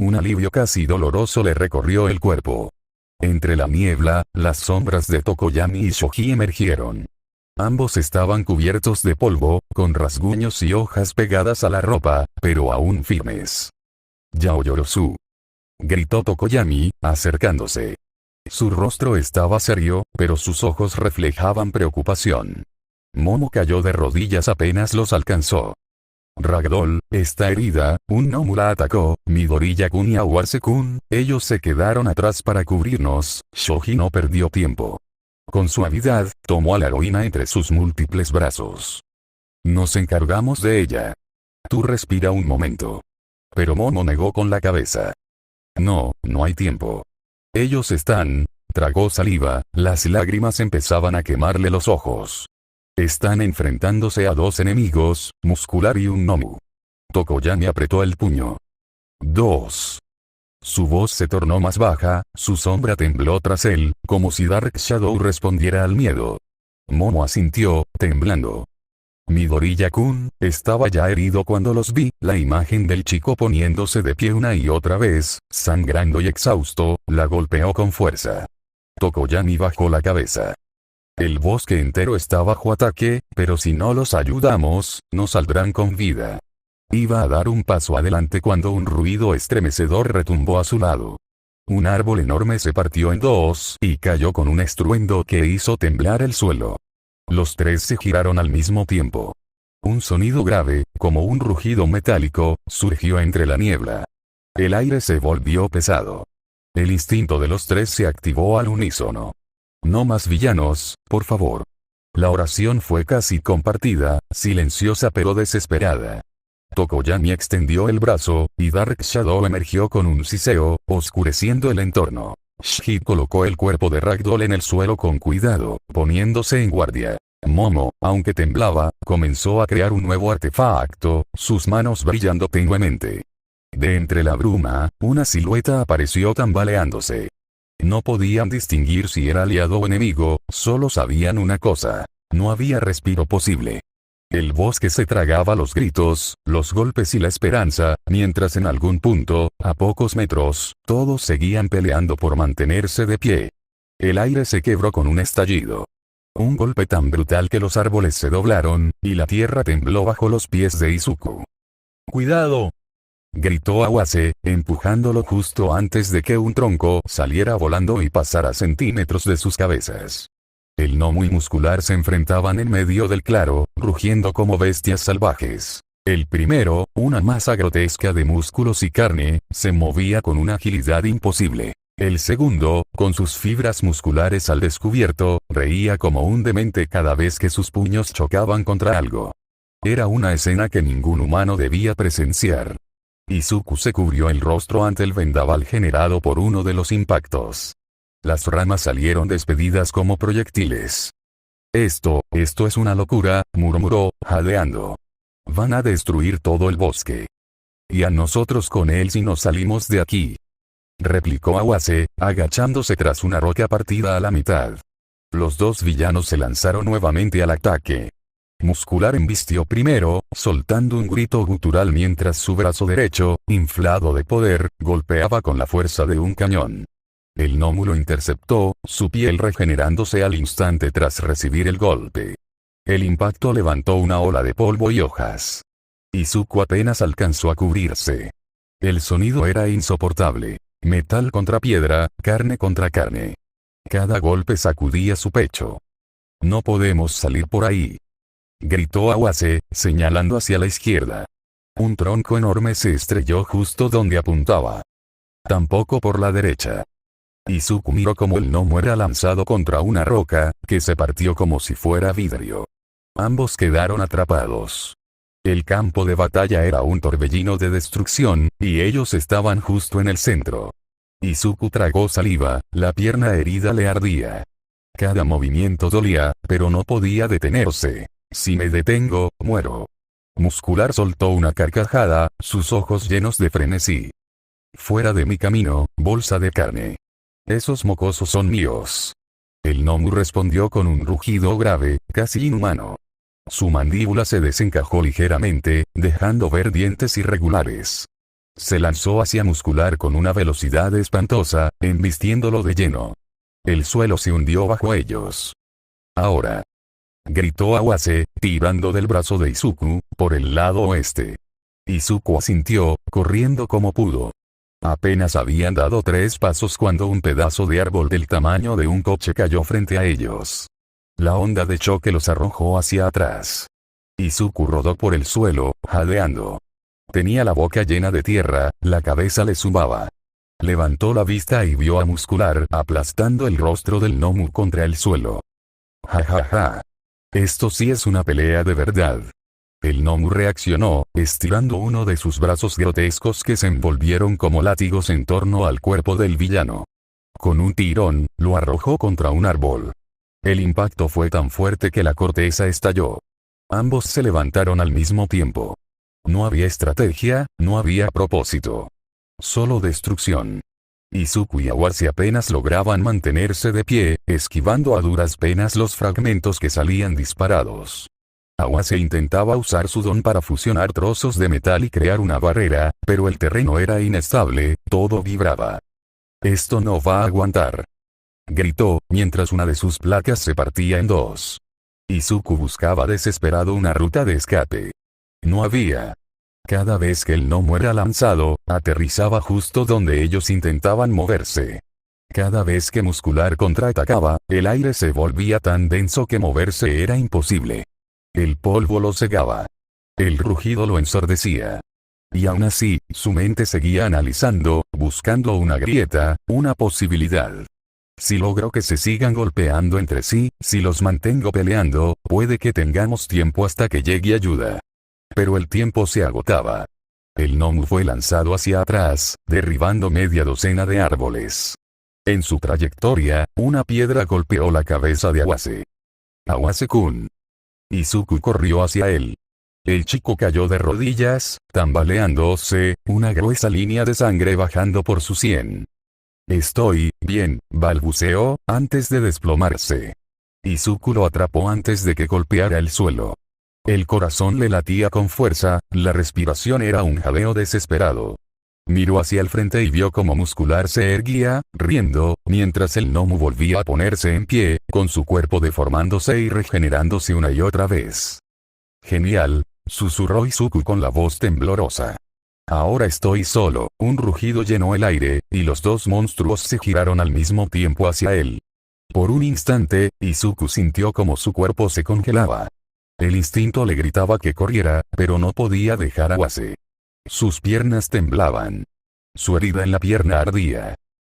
Un alivio casi doloroso le recorrió el cuerpo. Entre la niebla, las sombras de Tokoyami y Shoji emergieron. Ambos estaban cubiertos de polvo, con rasguños y hojas pegadas a la ropa, pero aún firmes. «Yaoyorozu», gritó Tokoyami, acercándose. Su rostro estaba serio, pero sus ojos reflejaban preocupación. Momo cayó de rodillas apenas los alcanzó. «Ragdoll, está herida», un gnomo la atacó. Midoriya-kun y Awase-kun, ellos se quedaron atrás para cubrirnos. Shoji no perdió tiempo. Con suavidad, tomó a la heroína entre sus múltiples brazos. «Nos encargamos de ella. Tú respira un momento». Pero Momo negó con la cabeza. «No, no hay tiempo. Ellos están». Tragó saliva, las lágrimas empezaban a quemarle los ojos. «Están enfrentándose a dos enemigos, Muscular y un gnomo». Tokoyami apretó el puño. «2». Su voz se tornó más baja, su sombra tembló tras él, como si Dark Shadow respondiera al miedo. Momo asintió, temblando. «Midoriya-kun, estaba ya herido cuando los vi», la imagen del chico poniéndose de pie una y otra vez, sangrando y exhausto, la golpeó con fuerza. Tokoyami bajó la cabeza. El bosque entero está bajo ataque, pero si no los ayudamos, no saldrán con vida. Iba a dar un paso adelante cuando un ruido estremecedor retumbó a su lado. Un árbol enorme se partió en dos y cayó con un estruendo que hizo temblar el suelo. Los tres se giraron al mismo tiempo. Un sonido grave, como un rugido metálico, surgió entre la niebla. El aire se volvió pesado. El instinto de los tres se activó al unísono. «No más villanos, por favor». La oración fue casi compartida, silenciosa pero desesperada. Tokoyami extendió el brazo, y Dark Shadow emergió con un siseo, oscureciendo el entorno. Shiji colocó el cuerpo de Ragdoll en el suelo con cuidado, poniéndose en guardia. Momo, aunque temblaba, comenzó a crear un nuevo artefacto, sus manos brillando tenuemente. De entre la bruma, una silueta apareció tambaleándose. No podían distinguir si era aliado o enemigo, solo sabían una cosa: no había respiro posible. El bosque se tragaba los gritos, los golpes y la esperanza, mientras en algún punto, a pocos metros, todos seguían peleando por mantenerse de pie. El aire se quebró con un estallido. Un golpe tan brutal que los árboles se doblaron, y la tierra tembló bajo los pies de Izuku. ¡Cuidado!, gritó Awase, empujándolo justo antes de que un tronco saliera volando y pasara centímetros de sus cabezas. El gnomo y Muscular se enfrentaban en medio del claro, rugiendo como bestias salvajes. El primero, una masa grotesca de músculos y carne, se movía con una agilidad imposible. El segundo, con sus fibras musculares al descubierto, reía como un demente cada vez que sus puños chocaban contra algo. Era una escena que ningún humano debía presenciar. Izuku se cubrió el rostro ante el vendaval generado por uno de los impactos. Las ramas salieron despedidas como proyectiles. Esto es una locura, murmuró, jadeando. Van a destruir todo el bosque. Y a nosotros con él si nos salimos de aquí, replicó Awase, agachándose tras una roca partida a la mitad. Los dos villanos se lanzaron nuevamente al ataque. Muscular embistió primero, soltando un grito gutural mientras su brazo derecho, inflado de poder, golpeaba con la fuerza de un cañón. El gnomo lo interceptó, su piel regenerándose al instante tras recibir el golpe. El impacto levantó una ola de polvo y hojas. Izuku apenas alcanzó a cubrirse. El sonido era insoportable. Metal contra piedra, carne contra carne. Cada golpe sacudía su pecho. No podemos salir por ahí, gritó Awase, señalando hacia la izquierda. Un tronco enorme se estrelló justo donde apuntaba. Tampoco por la derecha. Izuku miró como el gnomo era lanzado contra una roca, que se partió como si fuera vidrio. Ambos quedaron atrapados. El campo de batalla era un torbellino de destrucción, y ellos estaban justo en el centro. Izuku tragó saliva, la pierna herida le ardía. Cada movimiento dolía, pero no podía detenerse. Si me detengo, muero. Muscular soltó una carcajada, sus ojos llenos de frenesí. Fuera de mi camino, bolsa de carne. Esos mocosos son míos. El gnomo respondió con un rugido grave, casi inhumano. Su mandíbula se desencajó ligeramente, dejando ver dientes irregulares. Se lanzó hacia Muscular con una velocidad espantosa, embistiéndolo de lleno. El suelo se hundió bajo ellos. Ahora, gritó Awase, tirando del brazo de Izuku, por el lado oeste. Izuku asintió, corriendo como pudo. Apenas habían dado 3 pasos cuando un pedazo de árbol del tamaño de un coche cayó frente a ellos. La onda de choque los arrojó hacia atrás. Izuku rodó por el suelo, jadeando. Tenía la boca llena de tierra, la cabeza le zumbaba. Levantó la vista y vio a Muscular aplastando el rostro del gnomo contra el suelo. Ja ja ja. Esto sí es una pelea de verdad. El gnomo reaccionó, estirando uno de sus brazos grotescos que se envolvieron como látigos en torno al cuerpo del villano. Con un tirón, lo arrojó contra un árbol. El impacto fue tan fuerte que la corteza estalló. Ambos se levantaron al mismo tiempo. No había estrategia, no había propósito. Solo destrucción. Izuku y Awase apenas lograban mantenerse de pie, esquivando a duras penas los fragmentos que salían disparados. Awase intentaba usar su don para fusionar trozos de metal y crear una barrera, pero el terreno era inestable, todo vibraba. Esto no va a aguantar, gritó, mientras una de sus placas se partía en dos. Izuku buscaba desesperado una ruta de escape. No había. Cada vez que el gnomo era lanzado, aterrizaba justo donde ellos intentaban moverse. Cada vez que Muscular contraatacaba, el aire se volvía tan denso que moverse era imposible. El polvo lo cegaba. El rugido lo ensordecía. Y aún así, su mente seguía analizando, buscando una grieta, una posibilidad. Si logro que se sigan golpeando entre sí, si los mantengo peleando, puede que tengamos tiempo hasta que llegue ayuda. Pero el tiempo se agotaba. El gnomo fue lanzado hacia atrás, derribando media docena de árboles. En su trayectoria, una piedra golpeó la cabeza de Awase. Awase-kun. Izuku corrió hacia él. El chico cayó de rodillas, tambaleándose, una gruesa línea de sangre bajando por su sien. Estoy bien, balbuceó, antes de desplomarse. Izuku lo atrapó antes de que golpeara el suelo. El corazón le latía con fuerza, la respiración era un jadeo desesperado. Miró hacia el frente y vio cómo Muscular se erguía, riendo, mientras el gnomo volvía a ponerse en pie, con su cuerpo deformándose y regenerándose una y otra vez. «Genial», susurró Izuku con la voz temblorosa. «Ahora estoy solo». Un rugido llenó el aire, y los dos monstruos se giraron al mismo tiempo hacia él. Por un instante, Izuku sintió como su cuerpo se congelaba. El instinto le gritaba que corriera, pero no podía dejar a Wase. Sus piernas temblaban. Su herida en la pierna ardía.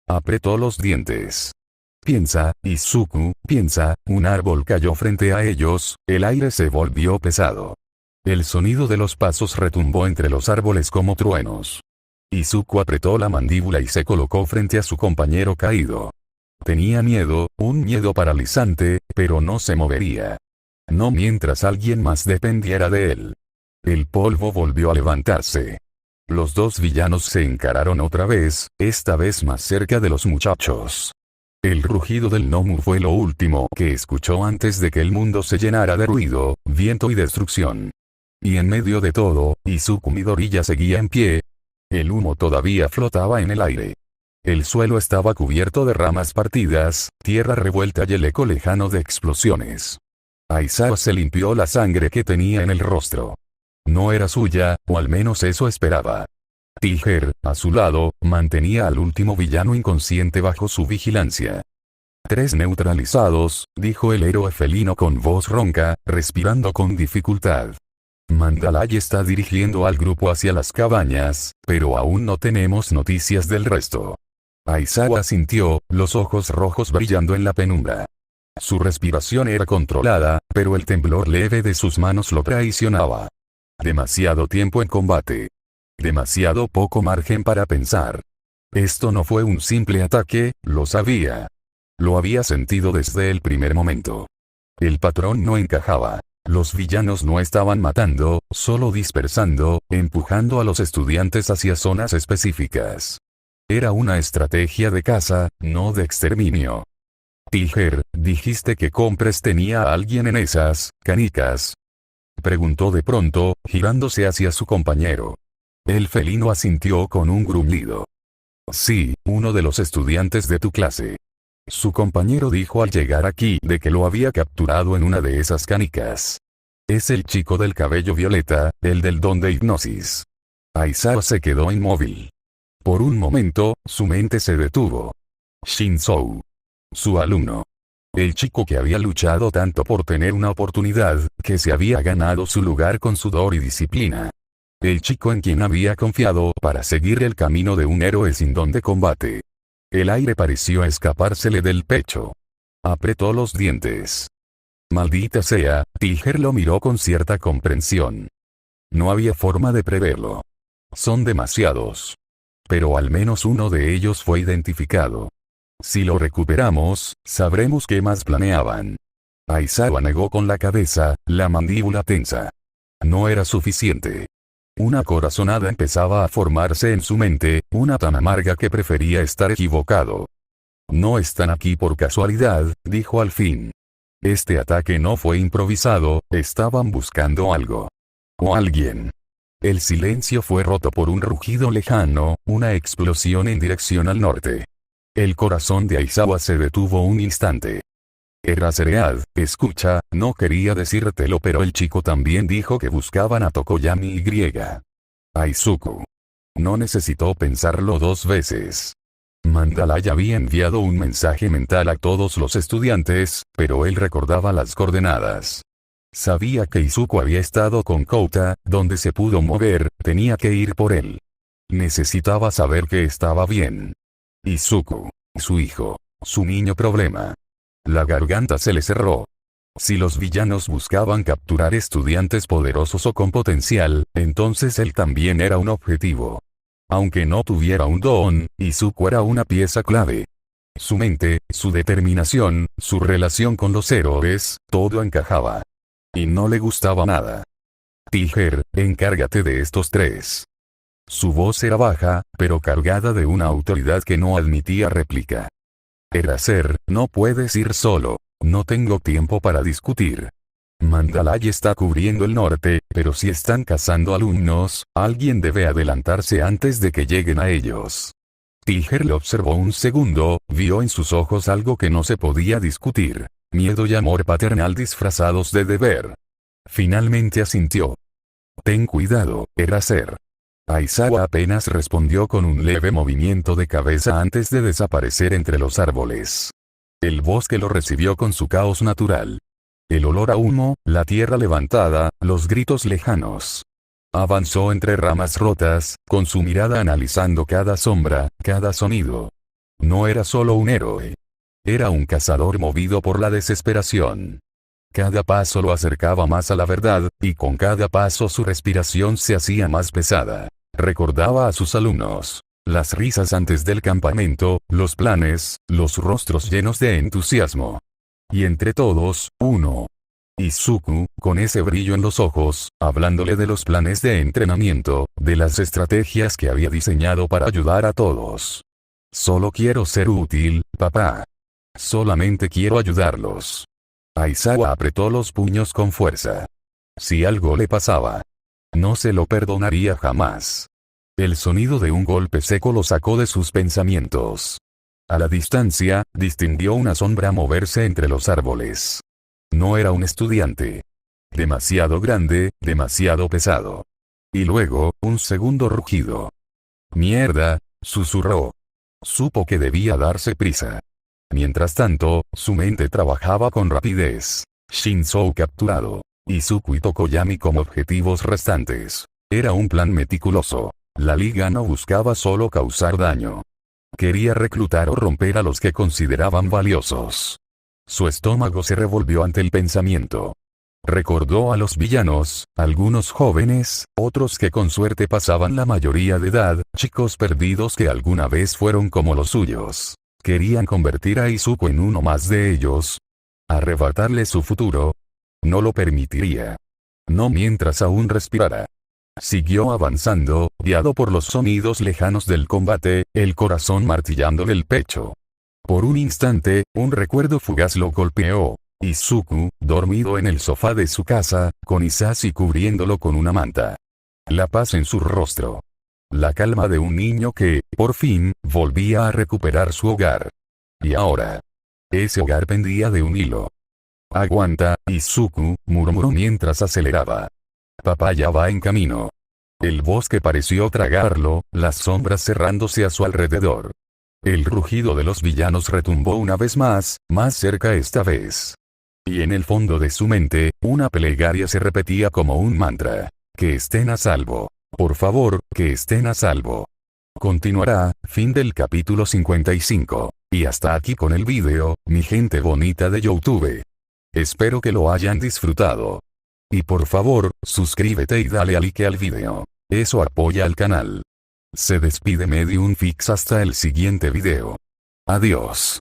Apretó los dientes. «Piensa, Izuku, piensa». Un árbol cayó frente a ellos, el aire se volvió pesado. El sonido de los pasos retumbó entre los árboles como truenos. Izuku apretó la mandíbula y se colocó frente a su compañero caído. Tenía miedo, un miedo paralizante, pero no se movería. No mientras alguien más dependiera de él. El polvo volvió a levantarse. Los dos villanos se encararon otra vez, esta vez más cerca de los muchachos. El rugido del gnomo fue lo último que escuchó antes de que el mundo se llenara de ruido, viento y destrucción. Y en medio de todo, Izuku Midoriya seguía en pie. El humo todavía flotaba en el aire. El suelo estaba cubierto de ramas partidas, tierra revuelta y el eco lejano de explosiones. Aizawa se limpió la sangre que tenía en el rostro. No era suya, o al menos eso esperaba. Tiger, a su lado, mantenía al último villano inconsciente bajo su vigilancia. 3 neutralizados, dijo el héroe felino con voz ronca, respirando con dificultad. Mandalay está dirigiendo al grupo hacia las cabañas, pero aún no tenemos noticias del resto. Aizawa sintió, los ojos rojos brillando en la penumbra. Su respiración era controlada, pero el temblor leve de sus manos lo traicionaba. Demasiado tiempo en combate. Demasiado poco margen para pensar. Esto no fue un simple ataque, lo sabía. Lo había sentido desde el primer momento. El patrón no encajaba. Los villanos no estaban matando, solo dispersando, empujando a los estudiantes hacia zonas específicas. Era una estrategia de caza, no de exterminio. Tiger, dijiste que Compres tenía a alguien en esas canicas. Preguntó de pronto, girándose hacia su compañero. El felino asintió con un gruñido. Sí, uno de los estudiantes de tu clase. Su compañero dijo al llegar aquí de que lo había capturado en una de esas canicas. Es el chico del cabello violeta, el del don de hipnosis. Aizawa se quedó inmóvil. Por un momento, su mente se detuvo. Shinzou. Su alumno. El chico que había luchado tanto por tener una oportunidad, que se había ganado su lugar con sudor y disciplina. El chico en quien había confiado para seguir el camino de un héroe sin don de combate. El aire pareció escapársele del pecho. Apretó los dientes. Maldita sea, Tiger lo miró con cierta comprensión. No había forma de preverlo. Son demasiados. Pero al menos uno de ellos fue identificado. Si lo recuperamos, sabremos qué más planeaban. Aizawa negó con la cabeza, la mandíbula tensa. No era suficiente. Una corazonada empezaba a formarse en su mente, una tan amarga que prefería estar equivocado. No están aquí por casualidad, dijo al fin. Este ataque no fue improvisado, estaban buscando algo. O alguien. El silencio fue roto por un rugido lejano, una explosión en dirección al norte. El corazón de Aizawa se detuvo un instante. Eraseread, escucha, no quería decírtelo pero el chico también dijo que buscaban a Tokoyami Y. Aizuku. No necesitó pensarlo 2 veces. Mandalay había enviado un mensaje mental a todos los estudiantes, pero él recordaba las coordenadas. Sabía que Izuku había estado con Kouta, donde se pudo mover, tenía que ir por él. Necesitaba saber que estaba bien. Izuku, su hijo, su niño problema. La garganta se le cerró. Si los villanos buscaban capturar estudiantes poderosos o con potencial, entonces él también era un objetivo. Aunque no tuviera un don, Izuku era una pieza clave. Su mente, su determinación, su relación con los héroes, todo encajaba. Y no le gustaba nada. Tiger, encárgate de estos 3. Su voz era baja, pero cargada de una autoridad que no admitía réplica. Eraser, no puedes ir solo. No tengo tiempo para discutir. Mandalay está cubriendo el norte, pero si están cazando alumnos, alguien debe adelantarse antes de que lleguen a ellos. Tiger le observó un segundo, vio en sus ojos algo que no se podía discutir. Miedo y amor paternal disfrazados de deber. Finalmente asintió. Ten cuidado, Eraser. Aizawa apenas respondió con un leve movimiento de cabeza antes de desaparecer entre los árboles. El bosque lo recibió con su caos natural. El olor a humo, la tierra levantada, los gritos lejanos. Avanzó entre ramas rotas, con su mirada analizando cada sombra, cada sonido. No era solo un héroe. Era un cazador movido por la desesperación. Cada paso lo acercaba más a la verdad, y con cada paso su respiración se hacía más pesada. Recordaba a sus alumnos. Las risas antes del campamento, los planes, los rostros llenos de entusiasmo. Y entre todos, uno. Izuku, con ese brillo en los ojos, hablándole de los planes de entrenamiento, de las estrategias que había diseñado para ayudar a todos. Solo quiero ser útil, papá. Solamente quiero ayudarlos. Aizawa apretó los puños con fuerza. Si algo le pasaba, no se lo perdonaría jamás. El sonido de un golpe seco lo sacó de sus pensamientos. A la distancia, distinguió una sombra moverse entre los árboles. No era un estudiante. Demasiado grande, demasiado pesado. Y luego, un segundo rugido. «Mierda», susurró. Supo que debía darse prisa. Mientras tanto, su mente trabajaba con rapidez. Shinzou capturado. Izuku y Tokoyami como objetivos restantes. Era un plan meticuloso. La liga no buscaba solo causar daño. Quería reclutar o romper a los que consideraban valiosos. Su estómago se revolvió ante el pensamiento. Recordó a los villanos, algunos jóvenes, otros que con suerte pasaban la mayoría de edad, chicos perdidos que alguna vez fueron como los suyos. Querían convertir a Izuku en uno más de ellos. Arrebatarle su futuro. No lo permitiría. No mientras aún respirara. Siguió avanzando, guiado por los sonidos lejanos del combate, el corazón martillándole el pecho. Por un instante, un recuerdo fugaz lo golpeó. Izuku, dormido en el sofá de su casa, con Isashi cubriéndolo con una manta. La paz en su rostro. La calma de un niño que, por fin, volvía a recuperar su hogar. Y ahora, ese hogar pendía de un hilo. «Aguanta, Izuku», murmuró mientras aceleraba. Papá ya va en camino. El bosque pareció tragarlo, las sombras cerrándose a su alrededor. El rugido de los villanos retumbó una vez más cerca esta vez. Y en el fondo de su mente, una plegaria se repetía como un mantra. Que estén a salvo. Por favor, que estén a salvo. Continuará, fin del capítulo 55. Y hasta aquí con el video, mi gente bonita de YouTube. Espero que lo hayan disfrutado. Y por favor, suscríbete y dale a like al video. Eso apoya al canal. Se despide Medium Fix hasta el siguiente video. Adiós.